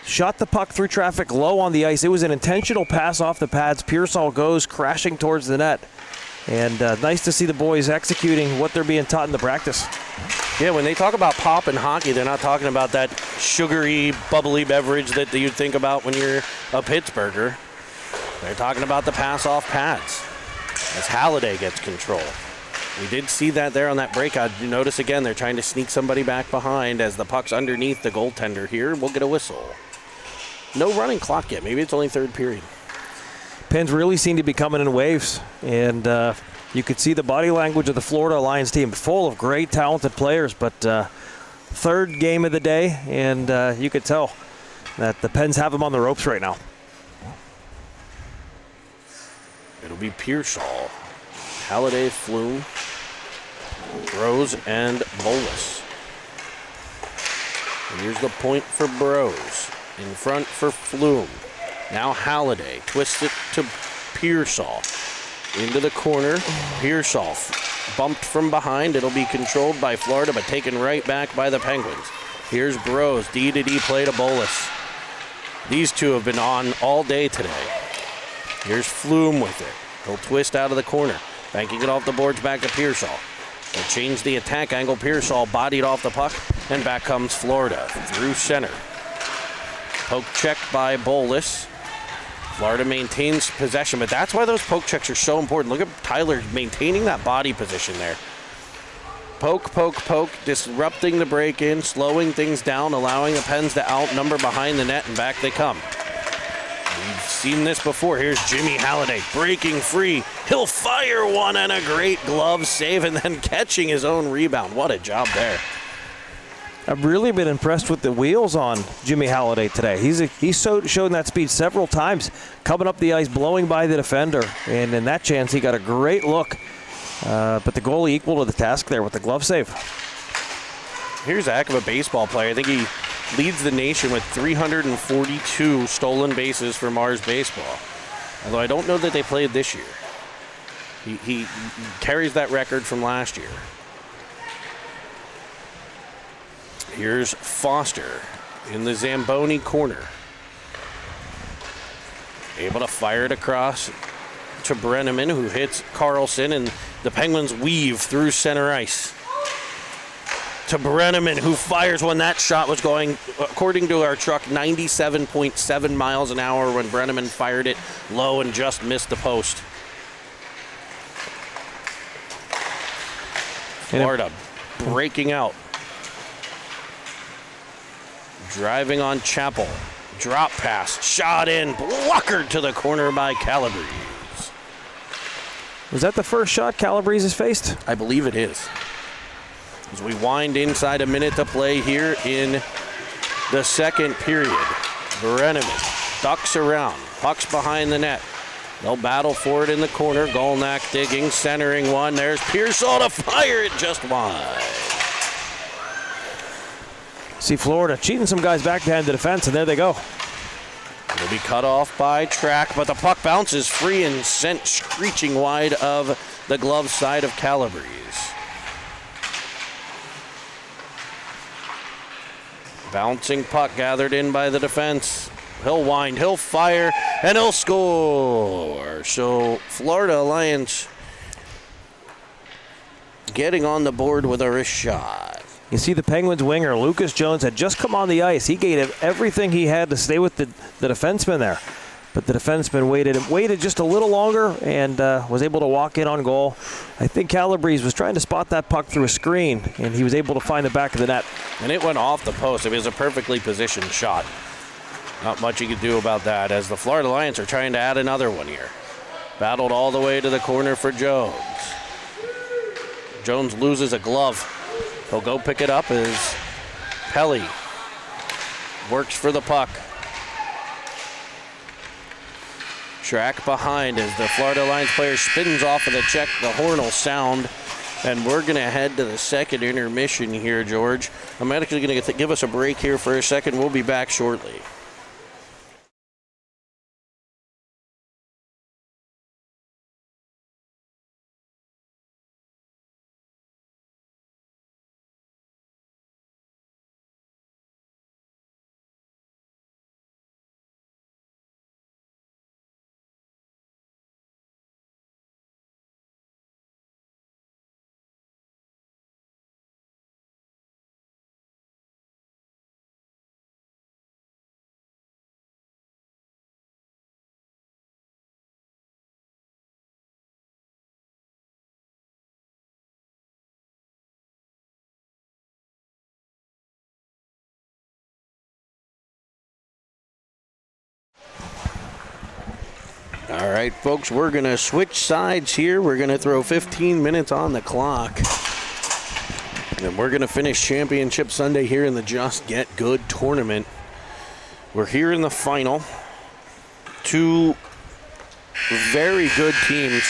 Shot the puck through traffic low on the ice. It was an intentional pass off the pads. Pearsall goes crashing towards the net. And nice to see the boys executing what they're being taught in the practice. Yeah, when they talk about pop in hockey, they're not talking about that sugary, bubbly beverage that you'd think about when you're a Pittsburgher. They're talking about the pass off pads as Halliday gets control. We did see that there on that breakout. You notice again, they're trying to sneak somebody back behind as the puck's underneath the goaltender here. We'll get a whistle. No running clock yet. Maybe it's only third period. Pens really seem to be coming in waves, and you could see the body language of the Florida Alliance team, full of great, talented players, but third game of the day, and you could tell that the Pens have them on the ropes right now. It'll be Pearsall, Halliday, Flume, Bros, and Bolus. And here's the point for Bros. In front for Flume. Now Halliday twists it to Pearsall. Into the corner. Pearsall bumped from behind. It'll be controlled by Florida, but taken right back by the Penguins. Here's Bros, D-to-D play to Bolus. These two have been on all day today. Here's Flume with it. He'll twist out of the corner, banking it off the boards back to Pearsall. They'll change the attack angle. Pearsall bodied off the puck, and back comes Florida through center. Poke check by Bolus. Florida maintains possession, but that's why those poke checks are so important. Look at Tyler maintaining that body position there. Poke, poke, poke, disrupting the break-in, slowing things down, allowing the Pens to outnumber behind the net, and back they come. We've seen this before. Here's Jimmy Halliday breaking free. He'll fire one, and a great glove save, and then catching his own rebound. What a job there. I've really been impressed with the wheels on Jimmy Halliday today. He's shown that speed several times, coming up the ice, blowing by the defender, and in that chance, he got a great look. But the goalie equal to the task there with the glove save. Here's a heck of a baseball player. I think he leads the nation with 342 stolen bases for Mars Baseball. Although I don't know that they played this year. He carries that record from last year. Here's Foster in the Zamboni corner. Able to fire it across to Brenneman, who hits Carlson, and the Penguins weave through center ice. To Brenneman, who fires one. That shot was going, according to our truck, 97.7 miles an hour when Brenneman fired it low and just missed the post. Florida breaking out. Driving on Chappell. Drop pass. Shot in. Blockered to the corner by Calabrese. Was that the first shot Calabrese has faced? I believe it is. As we wind inside a minute to play here in the second period. Brenneman ducks around. Puck's behind the net. They'll battle for it in the corner. Golnack digging, centering one. There's Pearsall to fire it just wide. See Florida cheating some guys back behind the defense, and there they go. It'll be cut off by Track, but the puck bounces free and sent screeching wide of the glove side of Calabrese. Bouncing puck gathered in by the defense. He'll wind, he'll fire, and he'll score. So Florida Alliance getting on the board with a wrist shot. You see the Penguins winger, Lucas Jones, had just come on the ice. He gave everything he had to stay with the defenseman there. But the defenseman waited just a little longer and was able to walk in on goal. I think Calabrese was trying to spot that puck through a screen, and he was able to find the back of the net. And it went off the post. It was a perfectly positioned shot. Not much you could do about that, as the Florida Lions are trying to add another one here. Battled all the way to the corner for Jones. Jones loses a glove. He'll go pick it up as Pelly works for the puck. Track behind as the Florida Lions player spins off of the check. The horn will sound, and we're going to head to the second intermission here, George. I'm actually going to give us a break here for a second. We'll be back shortly. All right, folks, we're going to switch sides here. We're going to throw 15 minutes on the clock. And we're going to finish Championship Sunday here in the Just Get Good tournament. We're here in the final. Two very good teams.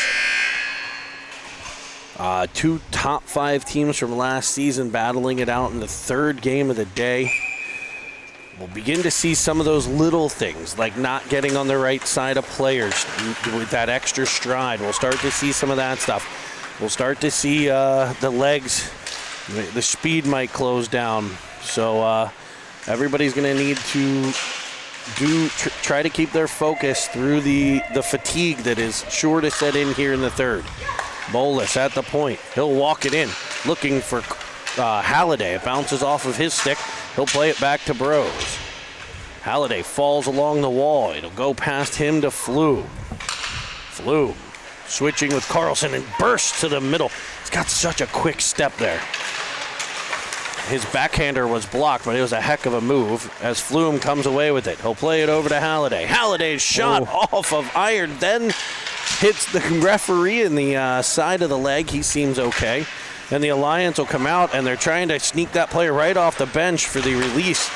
Two top 5 teams from last season battling it out in the third game of the day. We'll begin to see some of those little things, like not getting on the right side of players with that extra stride. We'll start to see some of that stuff. we'll start to see the legs, the speed might close down. So everybody's going to need to try to keep their focus through the fatigue that is sure to set in here in the third. Bolus at the point. He'll walk it in, looking for Halliday. It bounces off of his stick. He'll play it back to Bros. Halliday falls along the wall. It'll go past him to Flume. Flume switching with Carlson and bursts to the middle. He's got such a quick step there. His backhander was blocked, but it was a heck of a move as Flume comes away with it. He'll play it over to Halliday. Halliday's shot off of iron, then hits the referee in the side of the leg. He seems okay. And the Alliance will come out, and they're trying to sneak that player right off the bench for the release.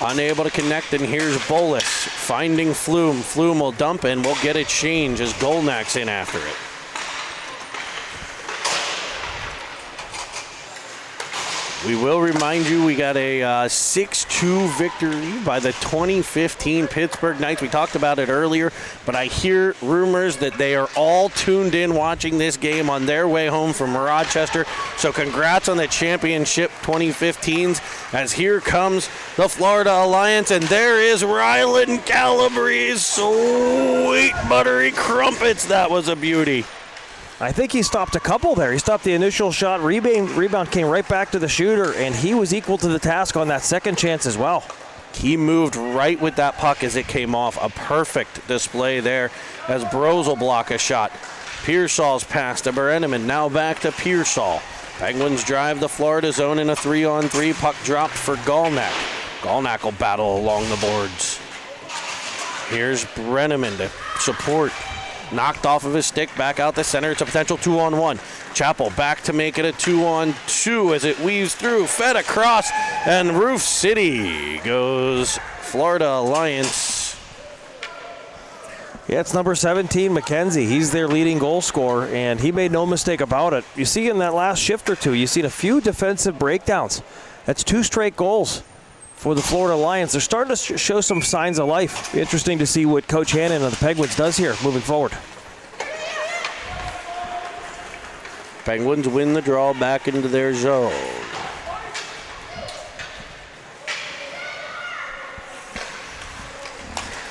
Unable to connect, and here's Bolus finding Flume. Flume will dump, and we'll get a change as Golnak's in after it. We will remind you we got a 6-2 victory by the 2015 Pittsburgh Knights. We talked about it earlier, but I hear rumors that they are all tuned in watching this game on their way home from Rochester. So congrats on the championship 2015s, as here comes the Florida Alliance, and there is Rylan Calabrese. Sweet buttery crumpets. That was a beauty. I think he stopped a couple there. He stopped the initial shot. Rebound came right back to the shooter, and he was equal to the task on that second chance as well. He moved right with that puck as it came off. A perfect display there as Bros will block a shot. Pearsall's pass to Bereneman. Now back to Pearsall. Penguins drive the Florida zone in a 3-on-3. Puck dropped for Golnak. Golnak will battle along the boards. Here's Bereneman to support. Knocked off of his stick, back out the center. It's a potential 2-on-1. Chappell back to make it a 2-on-2 as it weaves through, fed across, and Roof City goes Florida Alliance. Yeah, it's number 17, McKenzie. He's their leading goal scorer, and he made no mistake about it. You see in that last shift or two, you've seen a few defensive breakdowns. That's 2 straight goals for the Florida Alliance. They're starting to show some signs of life. Interesting to see what Coach Hannon of the Penguins does here moving forward. Penguins win the draw back into their zone.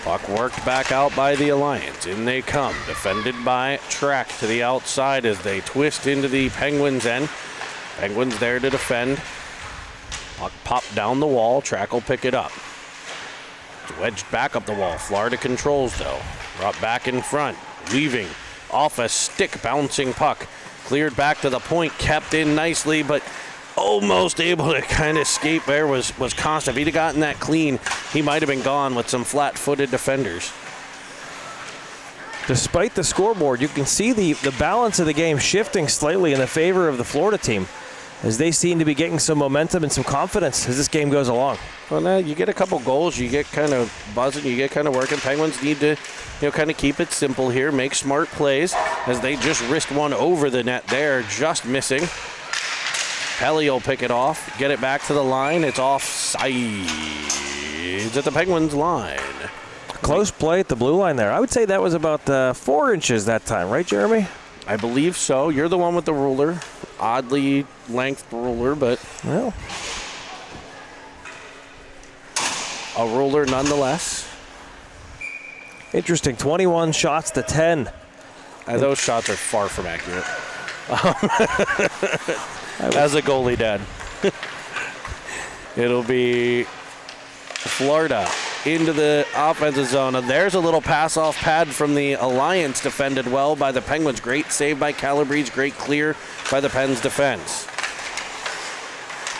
Puck worked back out by the Alliance. In they come, defended by Track to the outside as they twist into the Penguins' end. Penguins there to defend. Puck popped down the wall. Track will pick it up. It's wedged back up the wall. Florida controls, though. Brought back in front. Weaving off a stick, bouncing puck. Cleared back to the point. Kept in nicely, but almost able to kind of escape there was Costa. If he'd have gotten that clean, he might have been gone with some flat-footed defenders. Despite the scoreboard, you can see the balance of the game shifting slightly in the favor of the Florida team, as they seem to be getting some momentum and some confidence as this game goes along. Well, now you get a couple goals, you get kind of buzzing, you get kind of working. Penguins need to, kind of keep it simple here, make smart plays, as they just risked one over the net there, just missing. Pelly will pick it off, get it back to the line. It's offside. It's at the Penguins line. Close play at the blue line there. I would say that was about 4 inches that time, right, Jeremy? I believe so. You're the one with the ruler. Oddly length ruler, but well, a ruler nonetheless. Interesting. 21 shots to 10. Those shots are far from accurate. As a goalie, Dad. It'll be Florida into the offensive zone. And there's a little pass-off pad from the Alliance, defended well by the Penguins. Great save by Calabrese. Great clear by the Pens defense.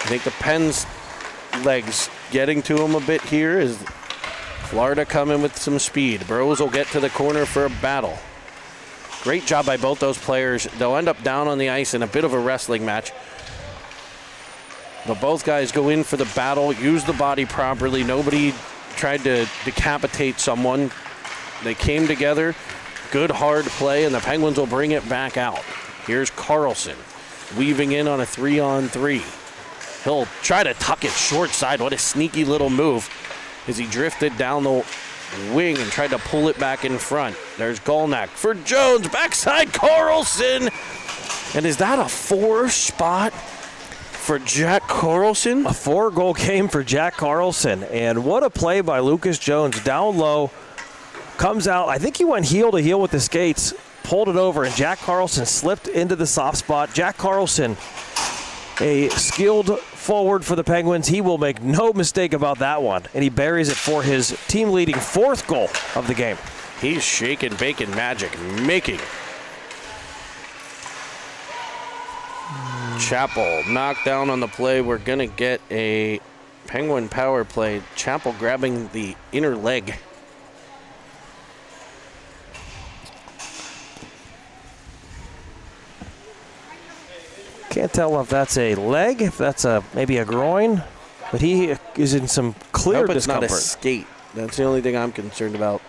I think the Pens' legs getting to him a bit here is Florida coming with some speed. Bros will get to the corner for a battle. Great job by both those players. They'll end up down on the ice in a bit of a wrestling match. But both guys go in for the battle, use the body properly. Nobody tried to decapitate someone. They came together. Good hard play, and the Penguins will bring it back out. Here's Carlson weaving in on a 3-on-3. He'll try to tuck it short side. What a sneaky little move as he drifted down the wing and tried to pull it back in front. There's Golnack for Jones, backside Carlson. And is that a 4 spot for Jack Carlson? A 4-goal game for Jack Carlson. And what a play by Lucas Jones. Down low, comes out. I think he went heel to heel with the skates, pulled it over, and Jack Carlson slipped into the soft spot. Jack Carlson, a skilled forward for the Penguins. He will make no mistake about that one. And he buries it for his team-leading 4th goal of the game. He's shaking bacon magic, making. Chappell knocked down on the play. We're going to get a Penguin power play. Chappell grabbing the inner leg. Can't tell if that's a leg, if that's maybe a groin, but he is in some clear I hope it's discomfort. not a skate. That's the only thing I'm concerned about.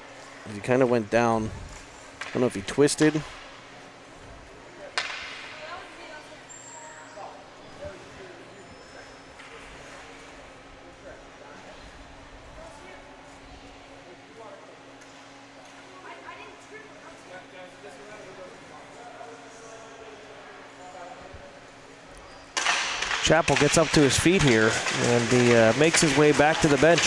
He kind of went down. I don't know if he twisted. Chappell gets up to his feet here, and he makes his way back to the bench.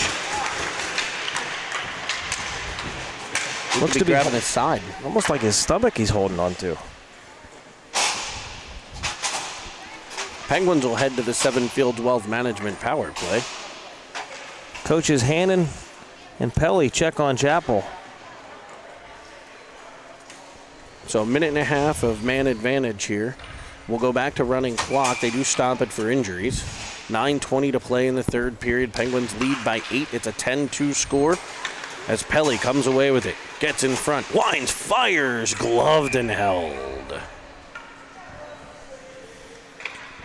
Looks to be grabbing his side. Almost like his stomach he's holding on to. Penguins will head to the 7 Fields Wealth Management power play. Coaches Hannon and Pelly check on Chappell. So a minute and a half of man advantage here. We'll go back to running clock. They do stop it for injuries. 9:20 to play in the third period. Penguins lead by 8. It's a 10-2 score as Pelly comes away with it. Gets in front. Winds, fires, gloved and held.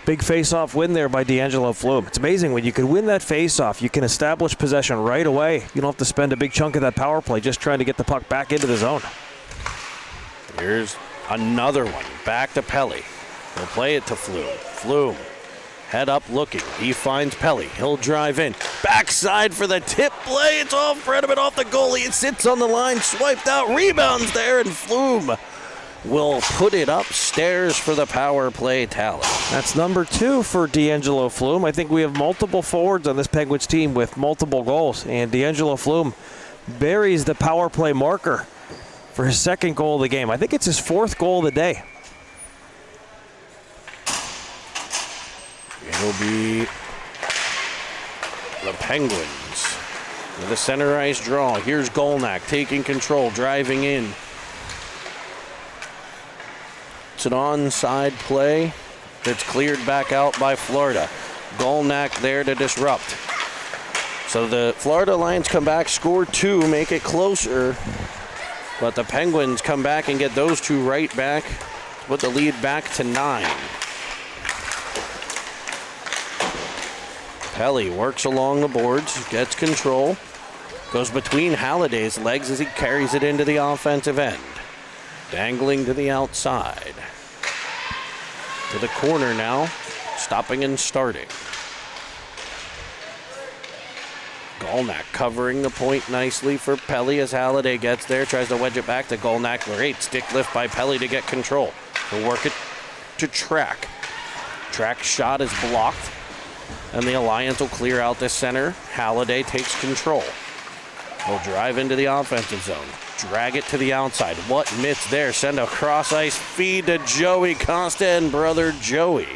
Big face-off win there by D'Angelo Flume. It's amazing when you can win that face-off, you can establish possession right away. You don't have to spend a big chunk of that power play just trying to get the puck back into the zone. Here's another one. Back to Pelly. He'll play it to Flume. Flume, head up looking. He finds Pelly. He'll drive in. Backside for the tip play. It's off Brenneman, off the goalie. It sits on the line, swiped out, rebounds there, and Flume will put it upstairs for the power play tally. That's number 2 for D'Angelo Flume. I think we have multiple forwards on this Penguins team with multiple goals, and D'Angelo Flume buries the power play marker for his 2nd goal of the game. I think it's his 4th goal of the day. It'll be the Penguins with a center ice draw. Here's Golnack taking control, driving in. It's an onside play that's cleared back out by Florida. Golnack there to disrupt. So the Florida Lions come back, score 2, make it closer. But the Penguins come back and get those 2 right back, put the lead back to 9. Pelly works along the boards, gets control, goes between Halliday's legs as he carries it into the offensive end. Dangling to the outside. To the corner now, stopping and starting. Golnack covering the point nicely for Pelly as Halliday gets there, tries to wedge it back to Golnack. Great stick lift by Pelly to get control. He'll work it to Track. Track's shot is blocked. And the Alliance will clear out the center. Halliday takes control. He'll drive into the offensive zone. Drag it to the outside. What mitts there? Send a cross-ice feed to Joey Costa, and brother Joey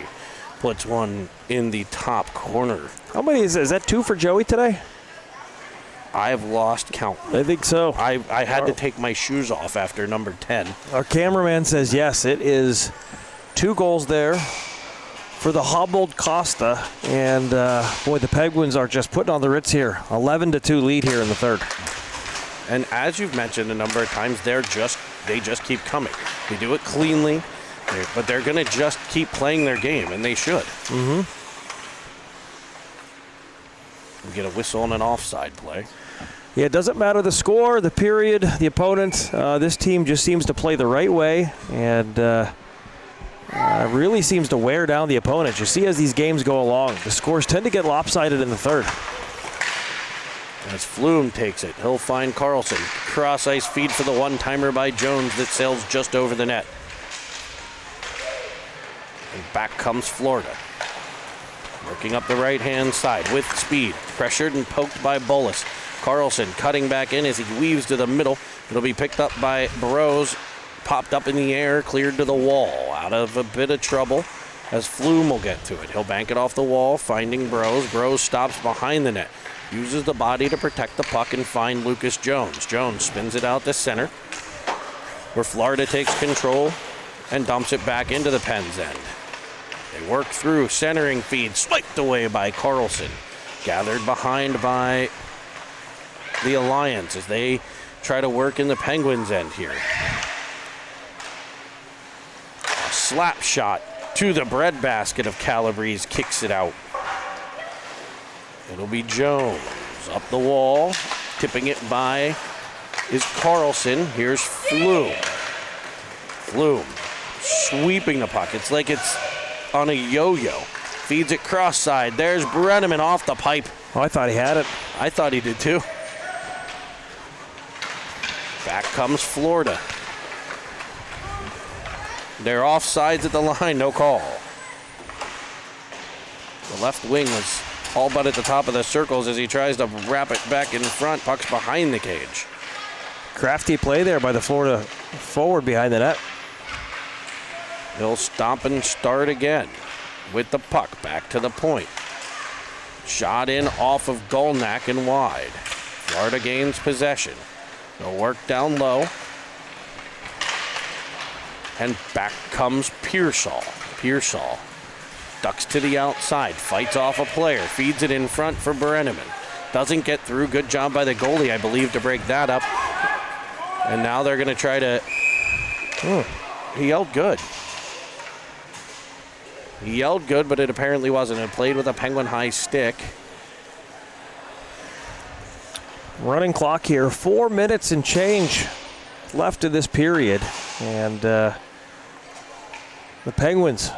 puts one in the top corner. How many is that 2 for Joey today? I've lost count. I think so. I had to take my shoes off after number 10. Our cameraman says yes, it is 2 goals there for the hobbled Costa, and boy, the Penguins are just putting on the Ritz here. 11-2 lead here in the third. And as you've mentioned a number of times, they just keep coming. They do it cleanly, but they're going to just keep playing their game, and they should. Mm-hmm. We get a whistle and an offside play. Yeah, it doesn't matter the score, the period, the opponent. This team just seems to play the right way, and really seems to wear down the opponent. You see as these games go along, the scores tend to get lopsided in the third. As Flume takes it, he'll find Carlson. Cross ice feed for the one-timer by Jones that sails just over the net. And back comes Florida. Working up the right-hand side with speed. Pressured and poked by Bolus. Carlson cutting back in as he weaves to the middle. It'll be picked up by Burrows. Popped up in the air, cleared to the wall. Out of a bit of trouble as Flume will get to it. He'll bank it off the wall, finding Burrows. Burrows stops behind the net. Uses the body to protect the puck and find Lucas Jones. Jones spins it out to center, where Florida takes control and dumps it back into the Pens end. They work through, centering feed, swiped away by Carlson. Gathered behind by the Alliance as they try to work in the Penguins end here. A slap shot to the breadbasket of Calabrese, kicks it out. It'll be Jones up the wall, tipping it by is Carlson. Here's Flume. Flume sweeping the puck. It's like it's on a yo-yo. Feeds it cross side. There's Brenneman off the pipe. Oh, I thought he had it. I thought he did too. Back comes Florida. They're offsides at the line, no call. The left wing was all but at the top of the circles as he tries to wrap it back in front. Puck's behind the cage. Crafty play there by the Florida forward behind the net. He'll stomp and start again with the puck back to the point. Shot in off of Golnack and wide. Florida gains possession. They'll work down low. And back comes Pearsall. Pearsall ducks to the outside, fights off a player, feeds it in front for Brenneman. Doesn't get through. Good job by the goalie, I believe, to break that up. And now they're going to try to... He yelled good. He yelled good, but it apparently wasn't. It played with a Penguin high stick. Running clock here. 4 minutes and change left in this period. And the Penguins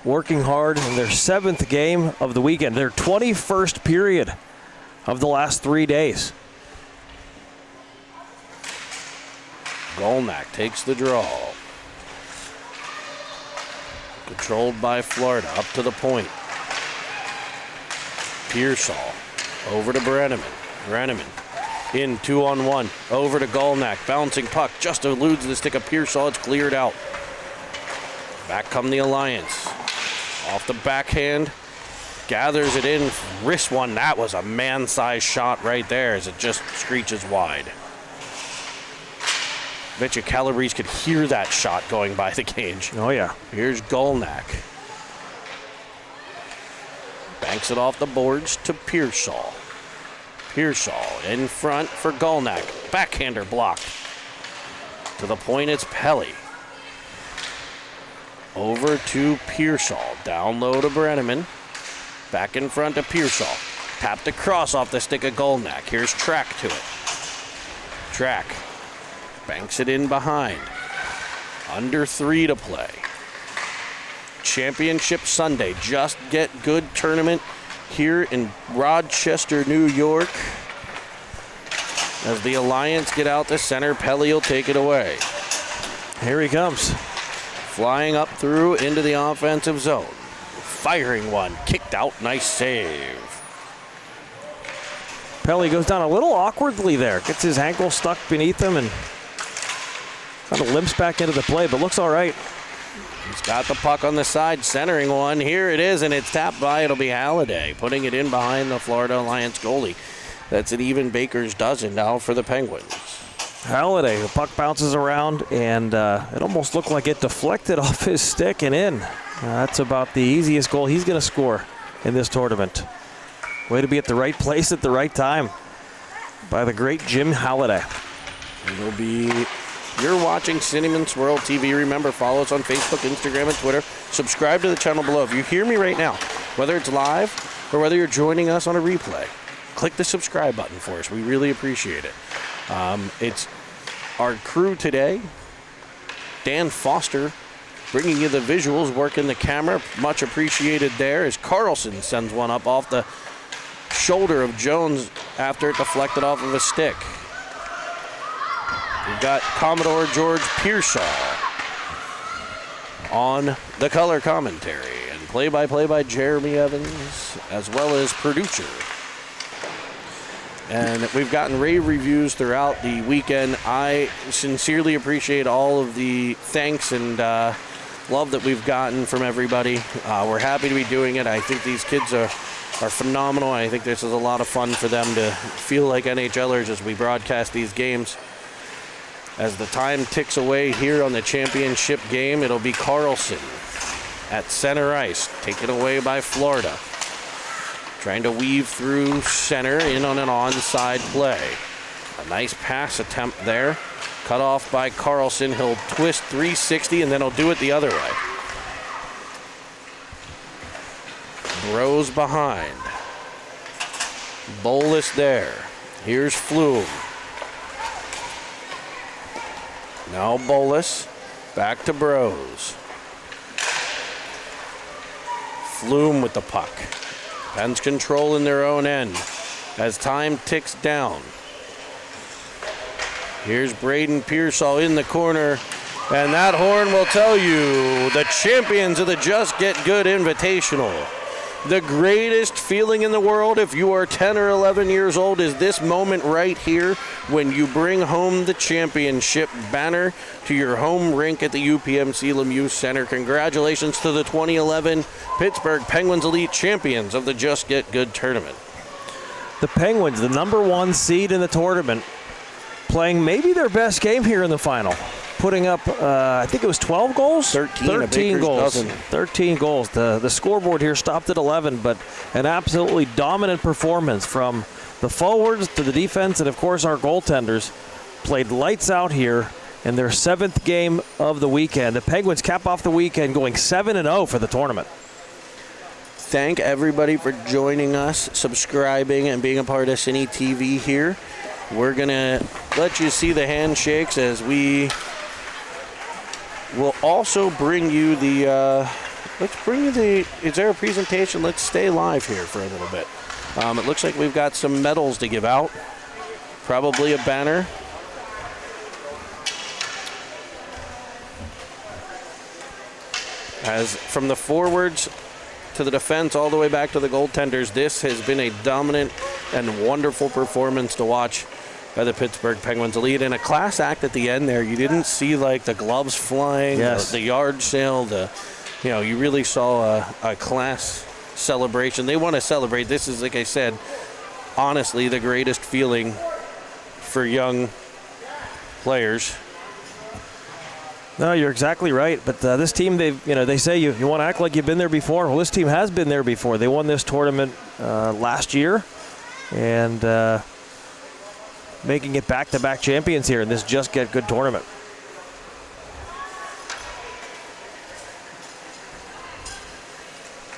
working hard in their 7th game of the weekend. Their 21st period of the last 3 days. Golnack takes the draw. Controlled by Florida, up to the point. Pearsall, over to Brenneman. Brenneman in 2-on-1, over to Golnack. Bouncing puck, just eludes the stick of Pearsall. It's cleared out. Back come the Alliance. Off the backhand, gathers it in, wrist one. That was a man-sized shot right there as it just screeches wide. Bet you Calabrese could hear that shot going by the cage. Oh, yeah. Here's Golnack. Banks it off the boards to Pearsall. Pearsall in front for Golnack. Backhander blocked. To the point, it's Pelly. Over to Pearsall. Down low to Brenneman. Back in front to Pearsall. Tapped across off the stick of Golnack. Here's Track to it. Track. Banks it in behind. Under 3 to play. Championship Sunday. Just Get Good tournament here in Rochester, New York. As the Alliance get out to center, Pelly will take it away. Here he comes. Flying up through into the offensive zone. Firing one. Kicked out. Nice save. Pelly goes down a little awkwardly there. Gets his ankle stuck beneath him and kind of limps back into the play, but looks all right. He's got the puck on the side, centering one. Here it is, and it's tapped by. It'll be Halliday, putting it in behind the Florida Alliance goalie. That's an even Baker's dozen now for the Penguins. Halliday, the puck bounces around, and it almost looked like it deflected off his stick and in. That's about the easiest goal he's going to score in this tournament. Way to be at the right place at the right time by the great Jim Halliday. It'll be... You're watching Cinnamon Swirl TV. Remember, follow us on Facebook, Instagram, and Twitter. Subscribe to the channel below. If you hear me right now, whether it's live or whether you're joining us on a replay, click the subscribe button for us. We really appreciate it. It's our crew today. Dan Foster bringing you the visuals, working the camera. Much appreciated there as Carlson sends one up off the shoulder of Jones after it deflected off of a stick. We've got Commodore George Pearsall on the color commentary, and play-by-play by Jeremy Evans, as well as producer. And we've gotten rave reviews throughout the weekend. I sincerely appreciate all of the thanks and love that we've gotten from everybody. We're happy to be doing it. I think these kids are phenomenal. I think this is a lot of fun for them to feel like NHLers as we broadcast these games. As the time ticks away here on the championship game, it'll be Carlson at center ice, taken away by Florida. Trying to weave through center in on an onside play. A nice pass attempt there. Cut off by Carlson. He'll twist 360 and then he'll do it the other way. Bros behind. Bolus there. Here's Flume. Now Bolus. Back to Bros. Flume with the puck. Pens control in their own end as time ticks down. Here's Braden Pearsall in the corner, and that horn will tell you the champions of the Just Get Good Invitational. The greatest feeling in the world if you are 10 or 11 years old is this moment right here when you bring home the championship banner to your home rink at the UPMC Lemieux Center. Congratulations to the 2011 Pittsburgh Penguins Elite Champions of the Just Get Good Tournament. The Penguins, the number 1 seed in the tournament, playing maybe their best game here in the final. Putting up, I think it was 12 goals? 13 goals. Dozen. 13 goals. The scoreboard here stopped at 11, but an absolutely dominant performance from the forwards to the defense, and of course our goaltenders played lights out here in their 7th game of the weekend. The Penguins cap off the weekend going 7-0 for the tournament. Thank everybody for joining us, subscribing, and being a part of Cine TV here. We're going to let you see the handshakes as we will also bring you the, is there a presentation? Let's stay live here for a little bit. It looks like we've got some medals to give out. Probably a banner. As from the forwards to the defense all the way back to the goaltenders, this has been a dominant and wonderful performance to watch by the Pittsburgh Penguins Elite. And a class act at the end there. You didn't see like the gloves flying, yes, the yard sale, you really saw a class celebration. They want to celebrate. This is, like I said, honestly the greatest feeling for young players. No, you're exactly right. But this team, they say you want to act like you've been there before. Well, this team has been there before. They won this tournament last year, and making it back-to-back champions here in this Just Get Good tournament.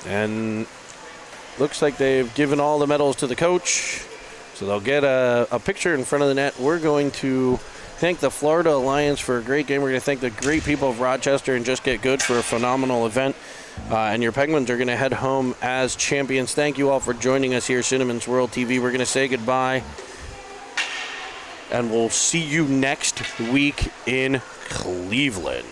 And looks like they've given all the medals to the coach, so they'll get a picture in front of the net. We're going to thank the Florida Alliance for a great game. We're going to thank the great people of Rochester and Just Get Good for a phenomenal event. And your Penguins are going to head home as champions. Thank you all for joining us here, Cinnamon's World TV. We're going to say goodbye, and we'll see you next week in Cleveland.